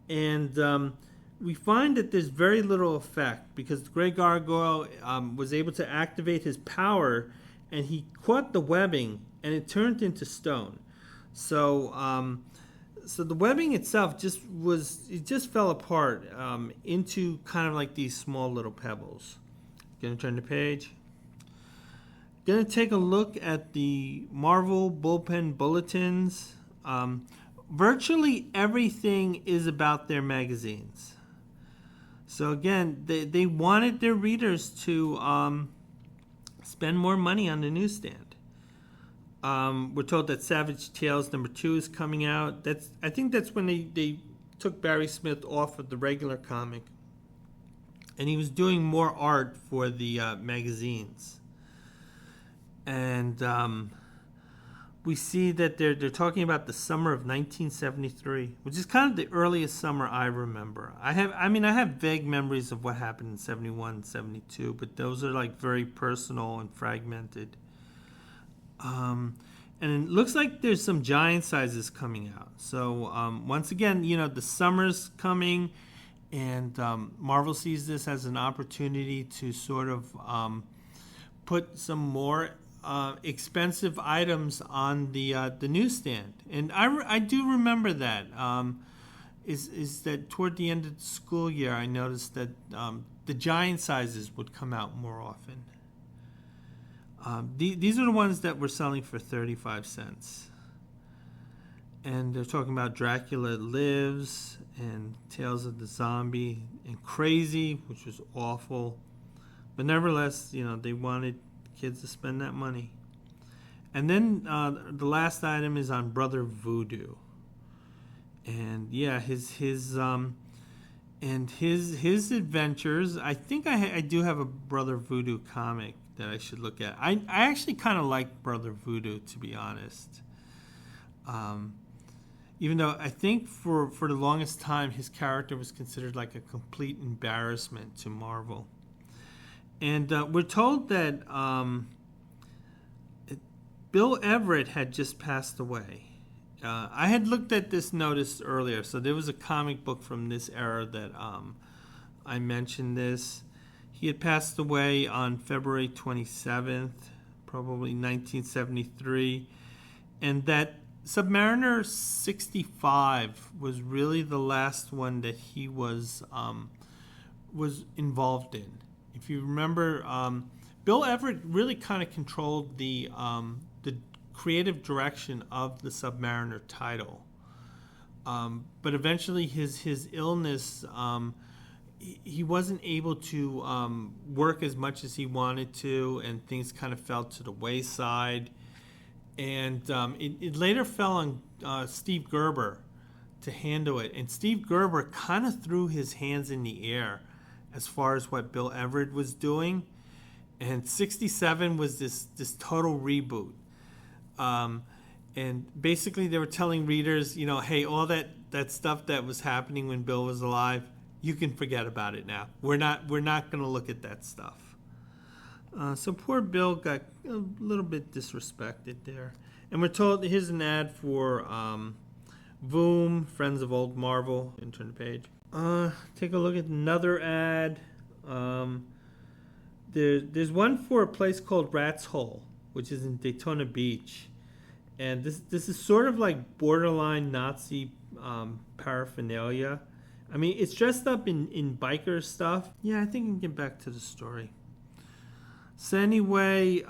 And we find that there's very little effect because the gray gargoyle was able to activate his power, and he caught the webbing and it turned into stone. So so the webbing itself just fell apart into kind of like these small little pebbles. Gonna turn the page. Gonna take a look at the Marvel bullpen bulletins. Virtually everything is about their magazines. So again, they wanted their readers to spend more money on the newsstand. We're told that Savage Tales #2 is coming out. I think that's when they took Barry Smith off of the regular comic, and he was doing more art for the magazines. And we see that they're talking about the summer of 1973, which is kind of the earliest summer I remember. I have vague memories of what happened in 71, 72, but those are like very personal and fragmented. And it looks like there's some giant sizes coming out. So once again, the summer's coming, and Marvel sees this as an opportunity to sort of put some more expensive items on the newsstand. And I do remember that. Is that toward the end of the school year, I noticed that the giant sizes would come out more often. These are the ones that were selling for 35 cents. And they're talking about Dracula Lives and Tales of the Zombie and Crazy, which was awful. But nevertheless, they wanted kids to spend that money. And then the last item is on Brother Voodoo. And yeah, his adventures. I think I do have a Brother Voodoo comic that I should look at. I actually kind of like Brother Voodoo, to be honest. Even though I think for the longest time his character was considered like a complete embarrassment to Marvel. And we're told that Bill Everett had just passed away. I had looked at this notice earlier, so there was a comic book from this era that I mentioned this. He had passed away on February 27th, probably 1973, and that Submariner 65 was really the last one that he was involved in. If you remember, Bill Everett really kind of controlled the creative direction of the Submariner title. But eventually his illness, he wasn't able to work as much as he wanted to, and things kind of fell to the wayside. And it later fell on Steve Gerber to handle it. And Steve Gerber kind of threw his hands in the air as far as what Bill Everett was doing. And 67 was this total reboot. And basically they were telling readers, hey, all that stuff that was happening when Bill was alive, you can forget about it now. We're not going to look at that stuff. So poor Bill got a little bit disrespected there. And we're told, here's an ad for Voom, Friends of Old Marvel. Turn the page. Take a look at another ad. There's one for a place called Rat's Hole, which is in Daytona Beach. And this is sort of like borderline Nazi paraphernalia. I mean, it's dressed up in biker stuff. Yeah, I think I can get back to the story. So anyway,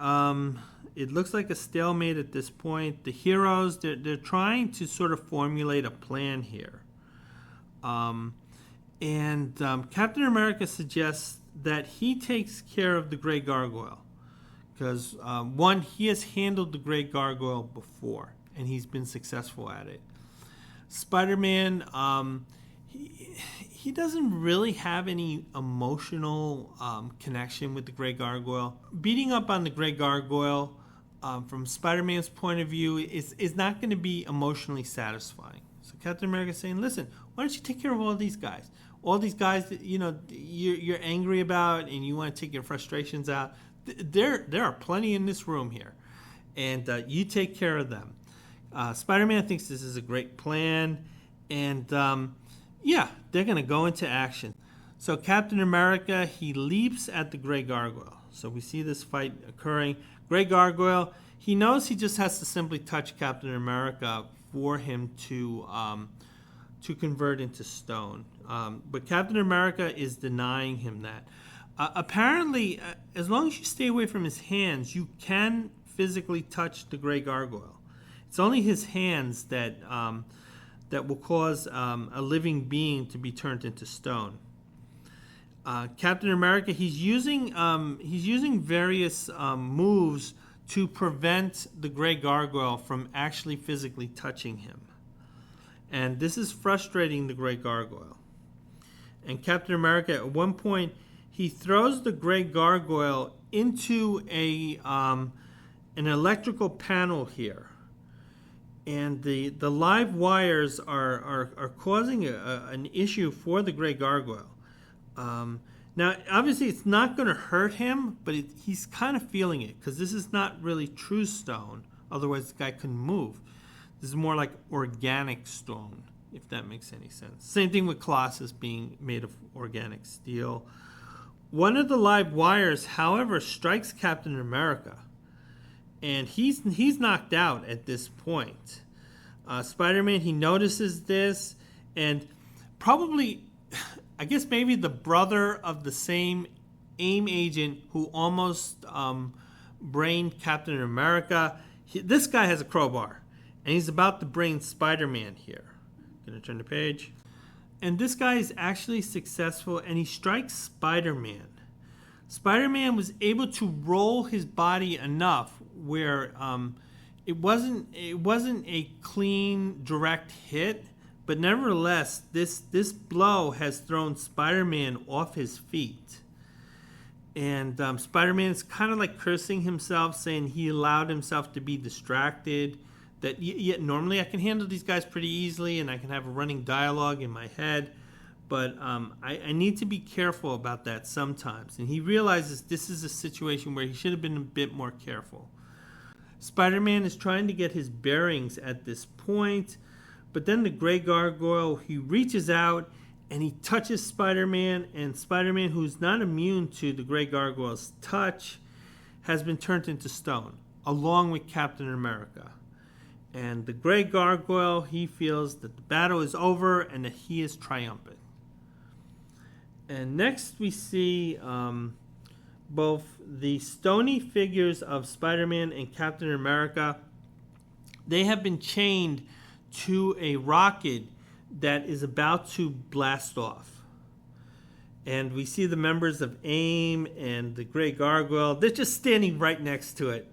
it looks like a stalemate at this point. The heroes, they're trying to sort of formulate a plan here. And Captain America suggests that he takes care of the Grey Gargoyle. Because, one, he has handled the Grey Gargoyle before, and he's been successful at it. Spider-Man, he doesn't really have any emotional connection with the Grey Gargoyle. Beating up on the Grey Gargoyle, from Spider-Man's point of view, is not going to be emotionally satisfying. So Captain America's saying, listen, why don't you take care of all these guys? All these guys that you're angry about and you want to take your frustrations out. There are plenty in this room here, and you take care of them. Spider-Man thinks this is a great plan, and yeah, they're going to go into action. So Captain America, he leaps at the Grey Gargoyle. So we see this fight occurring. Grey Gargoyle, he knows he just has to simply touch Captain America for him to convert into stone. But Captain America is denying him that. Apparently, as long as you stay away from his hands, you can physically touch the Grey Gargoyle. It's only his hands that will cause a living being to be turned into stone. Captain America, he's using various moves to prevent the Grey Gargoyle from actually physically touching him. And this is frustrating the Grey Gargoyle. And Captain America, at one point, he throws the Grey Gargoyle into an electrical panel here. And the live wires are causing an issue for the Grey Gargoyle. Now, obviously, it's not going to hurt him, but he's kind of feeling it because this is not really true stone. Otherwise, the guy couldn't move. This is more like organic stone, if that makes any sense. Same thing with Colossus being made of organic steel. One of the live wires, however, strikes Captain America, and he's knocked out at this point. Spider-Man, he notices this, and probably, I guess maybe the brother of the same AIM agent who almost brained Captain America, this guy has a crowbar, and he's about to brain Spider-Man here. Gonna turn the page. And this guy is actually successful, and he strikes Spider-Man. Spider-Man was able to roll his body enough where it wasn't a clean, direct hit, but nevertheless, this blow has thrown Spider-Man off his feet. And Spider-Man is kind of like cursing himself, saying he allowed himself to be distracted. That normally I can handle these guys pretty easily, and I can have a running dialogue in my head. But I need to be careful about that sometimes. And he realizes this is a situation where he should have been a bit more careful. Spider-Man is trying to get his bearings at this point. But then the Grey Gargoyle, he reaches out and he touches Spider-Man. And Spider-Man, who's not immune to the Grey Gargoyle's touch, has been turned into stone, along with Captain America. And the Grey Gargoyle, he feels that the battle is over and that he is triumphant. And next we see both the stony figures of Spider-Man and Captain America. They have been chained to a rocket that is about to blast off. And we see the members of AIM and the Grey Gargoyle. They're just standing right next to it.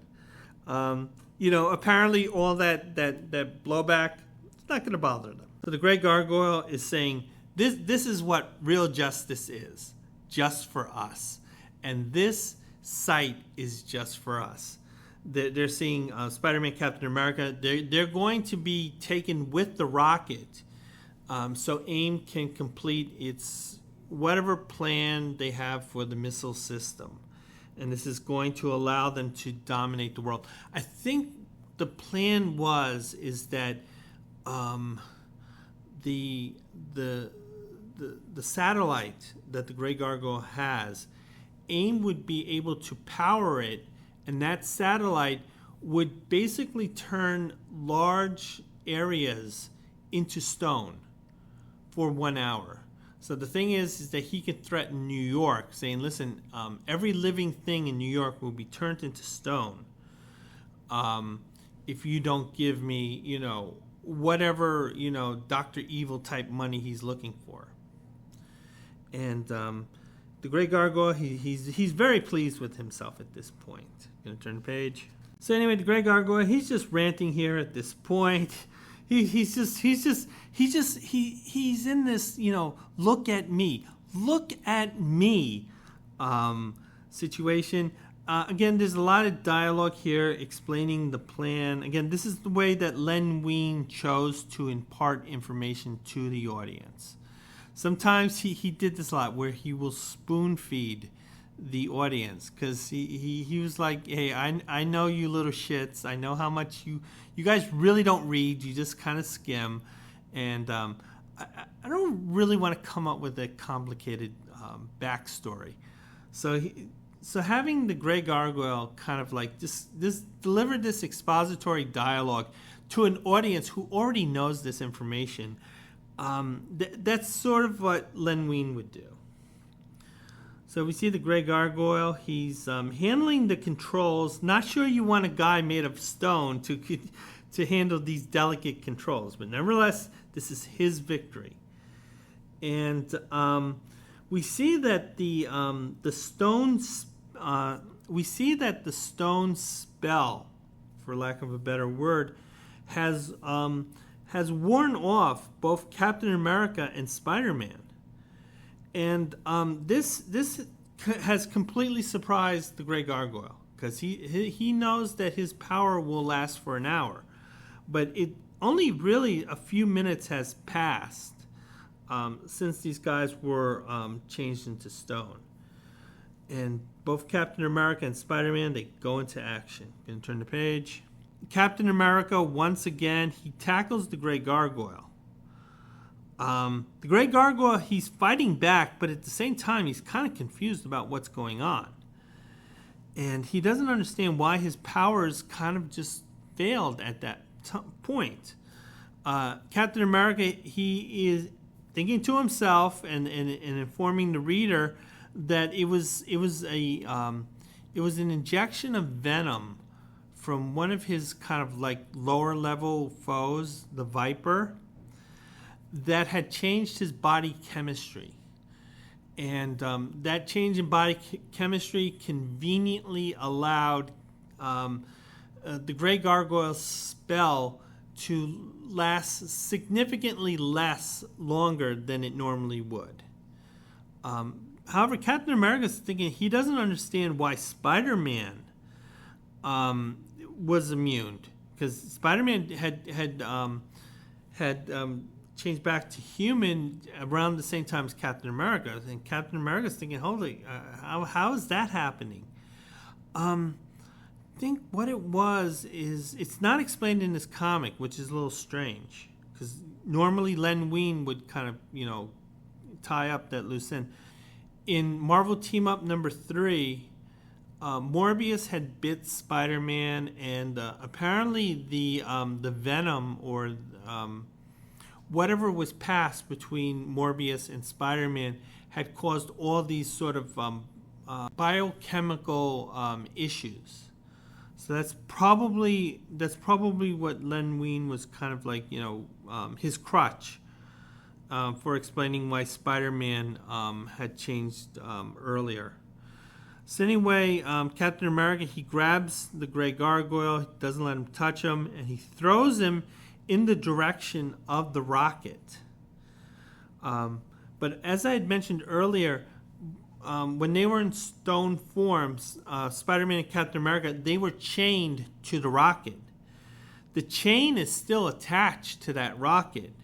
Apparently all that blowback, it's not going to bother them. So the Grey Gargoyle is saying, this is what real justice is, just for us. And this site is just for us. They're seeing Spider-Man, Captain America. They're going to be taken with the rocket so AIM can complete its whatever plan they have for the missile system. And this is going to allow them to dominate the world. I think the plan is that the satellite that the Grey Gargoyle has, AIM would be able to power it, and that satellite would basically turn large areas into stone for 1 hour. So the thing is that he could threaten New York, saying, listen, every living thing in New York will be turned into stone if you don't give me, whatever, Dr. Evil type money he's looking for. And the Grey Gargoyle, he's very pleased with himself at this point. Gonna turn the page. So anyway, the Grey Gargoyle, he's just ranting here at this point. He's in this, look at me situation. Again, there's a lot of dialogue here explaining the plan. Again, this is the way that Len Wein chose to impart information to the audience. Sometimes he did this a lot, where he will spoon feed the audience, because he was like, hey, I know you little shits. I know how much you guys really don't read. You just kind of skim. And I don't really want to come up with a complicated backstory. So having the Gray Gargoyle kind of like this deliver this expository dialogue to an audience who already knows this information, that's sort of what Len Wein would do. So we see the Gray Gargoyle. He's handling the controls. Not sure you want a guy made of stone to handle these delicate controls, but nevertheless, this is his victory. And we see that the stone spell, for lack of a better word, has worn off both Captain America and Spider-Man. And this has completely surprised the Gray Gargoyle, because he knows that his power will last for an hour, but it only really a few minutes has passed since these guys were changed into stone. And both Captain America and Spider-Man, they go into action. Gonna turn the page. Captain America, once again, he tackles the Gray Gargoyle. The Gray Gargoyle, he's fighting back, but at the same time, he's kind of confused about what's going on. And he doesn't understand why his powers kind of just failed at that point. Captain America, he is thinking to himself and informing the reader that it was an injection of venom from one of his kind of like lower level foes, the Viper, that had changed his body chemistry. And that change in body chemistry conveniently allowed the Gray Gargoyle's spell to last significantly longer than it normally would. However, Captain America's thinking he doesn't understand why Spider-Man was immune, because Spider-Man had changed back to human around the same time as Captain America, and Captain America's thinking, "Holy, how is that happening?" I think what it was is it's not explained in this comic, which is a little strange, because normally Len Wein would kind of tie up that loose end. In Marvel Team Up number 3, Morbius had bit Spider-Man, and apparently the venom or whatever was passed between Morbius and Spider-Man had caused all these sort of biochemical issues. So that's probably what Len Wein was kind of like, his crutch for explaining why Spider-Man had changed earlier. So anyway, Captain America, he grabs the Gray Gargoyle, doesn't let him touch him, and he throws him in the direction of the rocket. But as I had mentioned earlier, when they were in stone forms, Spider-Man and Captain America, they were chained to the rocket. The chain is still attached to that rocket.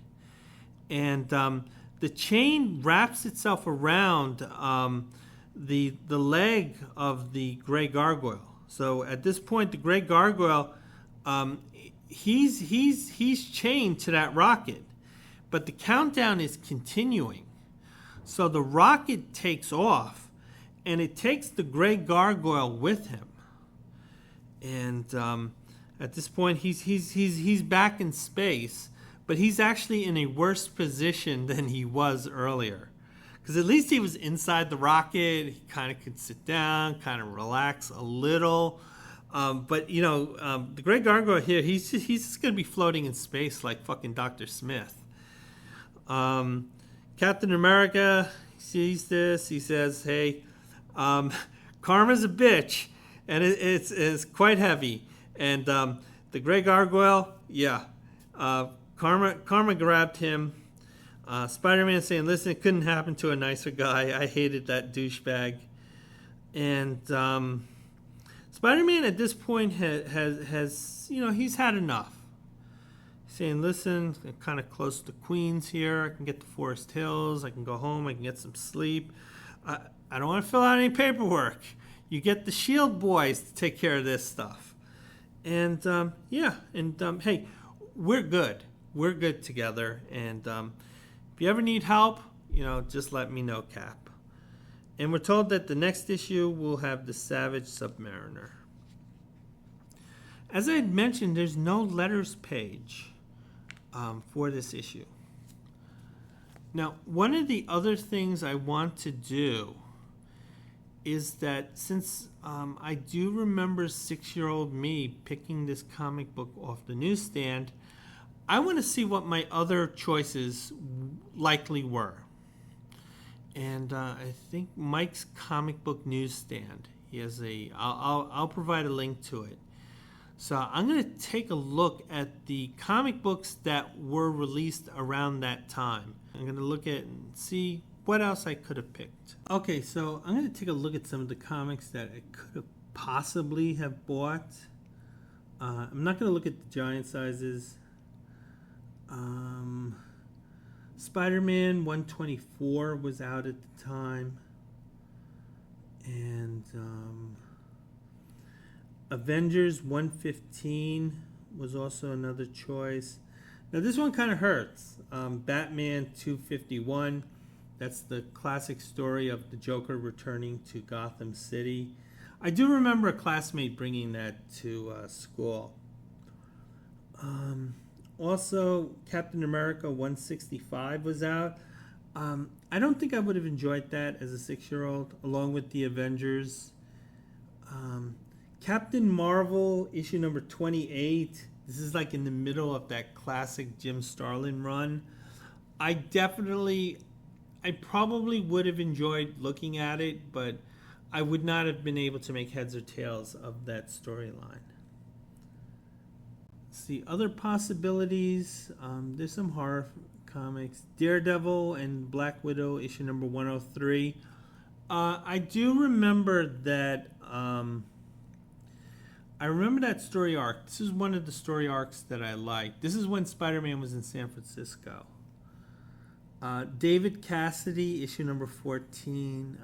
And the chain wraps itself around the leg of the Gray Gargoyle. So at this point, the Gray Gargoyle, he's chained to that rocket, but the countdown is continuing. So the rocket takes off, and it takes the Gray Gargoyle with him. And at this point, he's back in space, but he's actually in a worse position than he was earlier. Because at least he was inside the rocket. He kind of could sit down, kind of relax a little. But the Gray Gargoyle here, he's just going to be floating in space like fucking Dr. Smith. Captain America sees this. He says, "Hey, karma's a bitch, and it's quite heavy." And the Gray Gargoyle, karma grabbed him. Spider-Man saying, "Listen, it couldn't happen to a nicer guy. I hated that douchebag." And Spider-Man at this point has he's had enough. He's saying, "Listen, I'm kind of close to Queens here. I can get to Forest Hills. I can go home. I can get some sleep. I don't want to fill out any paperwork. You get the Shield boys to take care of this stuff. And hey, we're good. We're good together. And if you ever need help, just let me know, Cap. And we're told that the next issue will have the Savage Submariner. As I had mentioned, there's no letters page for this issue. Now, one of the other things I want to do is that since I do remember 6-year-old me picking this comic book off the newsstand, I want to see what my other choices likely were. And I think Mike's Comic Book Newsstand, he has I'll provide a link to it. So I'm going to take a look at the comic books that were released around that time. I'm going to look at and see what else I could have picked. Okay, so I'm going to take a look at some of the comics that I could have possibly have bought. I'm not going to look at the giant sizes. Spider-Man 124 was out at the time. And Avengers 115 was also another choice. Now this one kind of hurts. Batman 251, that's the classic story of the Joker returning to Gotham City. I do remember a classmate bringing that to school. Also, Captain America 165 was out. I don't think I would have enjoyed that as a 6-year-old, along with the Avengers. Captain Marvel, issue number 28. This is like in the middle of that classic Jim Starlin run. I probably would have enjoyed looking at it, but I would not have been able to make heads or tails of that storyline. See, other possibilities. There's some horror comics. Daredevil and Black Widow, issue number 103. I do remember that. I remember that story arc. This is one of the story arcs that I liked. This is when Spider-Man was in San Francisco. David Cassidy, issue number 14.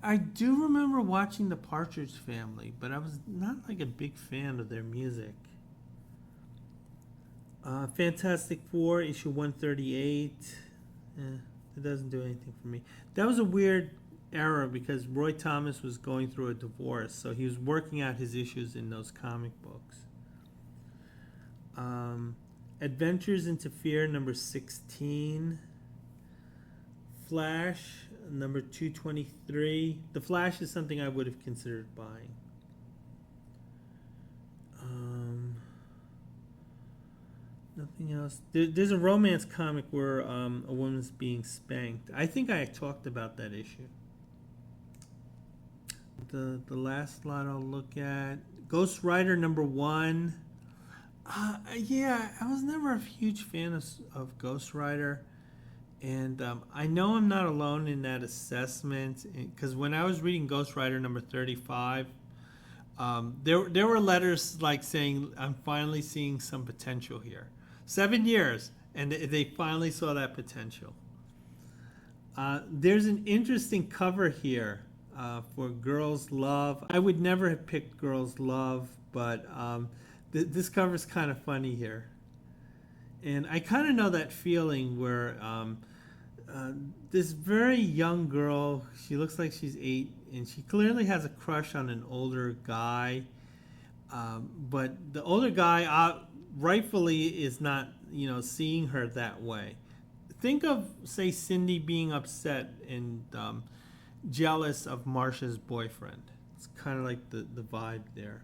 I do remember watching the Partridge Family, but I was not like a big fan of their music. Fantastic Four, issue 138. It doesn't do anything for me. That was a weird era because Roy Thomas was going through a divorce, so he was working out his issues in those comic books. Adventures into Fear, number 16. Flash, number 223. The Flash is something I would have considered buying. Nothing else. There's a romance comic where a woman's being spanked. I think I talked about that issue. The last lot I'll look at, Ghost Rider number 1. Yeah, I was never a huge fan of Ghost Rider, and I know I'm not alone in that assessment, because when I was reading Ghost Rider number 35, there were letters like saying, I'm finally seeing some potential here. 7 years, and they finally saw that potential. There's an interesting cover here for Girls Love. I would never have picked Girls Love, but this cover's kind of funny here. And I kind of know that feeling where this very young girl, she looks like she's 8, and she clearly has a crush on an older guy. But the older guy rightfully is not, seeing her that way. Think of, say, Cindy being upset and jealous of Marsha's boyfriend. It's kind of like the vibe there.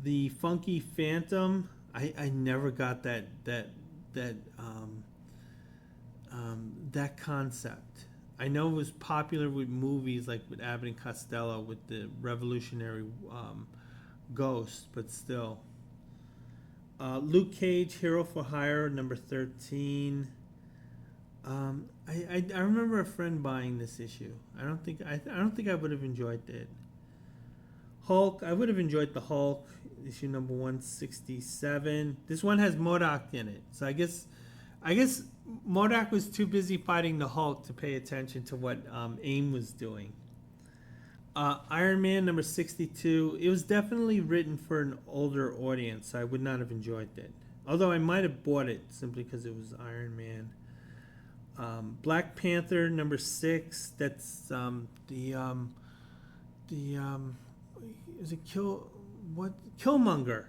The Funky Phantom, I never got that concept. I know it was popular with movies like with Abbott and Costello with the revolutionary ghost, but still. Luke Cage, Hero for Hire, number 13. I remember a friend buying this issue. I don't think I would have enjoyed it. Hulk, I would have enjoyed the Hulk, issue number 167. This one has MODOK in it, so I guess I guess MODOK was too busy fighting the Hulk to pay attention to what AIM was doing. Iron Man number 62. It was definitely written for an older audience. I would not have enjoyed it. Although I might have bought it simply because it was Iron Man. Black Panther number 6. That's is it Killmonger.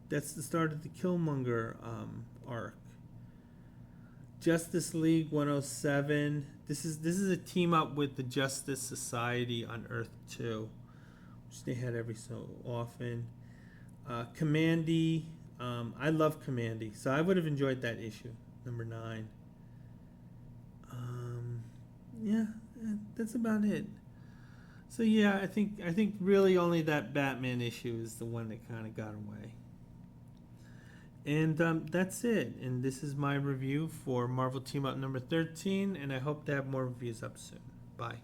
That's the start of the Killmonger arc. Justice League 107. This is a team up with the Justice Society on Earth 2, which they had every so often. Commandy. I love Commandy, so I would have enjoyed that issue, number 9. Yeah, that's about it. So yeah, I think really only that Batman issue is the one that kind of got away. And that's it. And this is my review for Marvel Team Up number 13, and I hope to have more reviews up soon. Bye.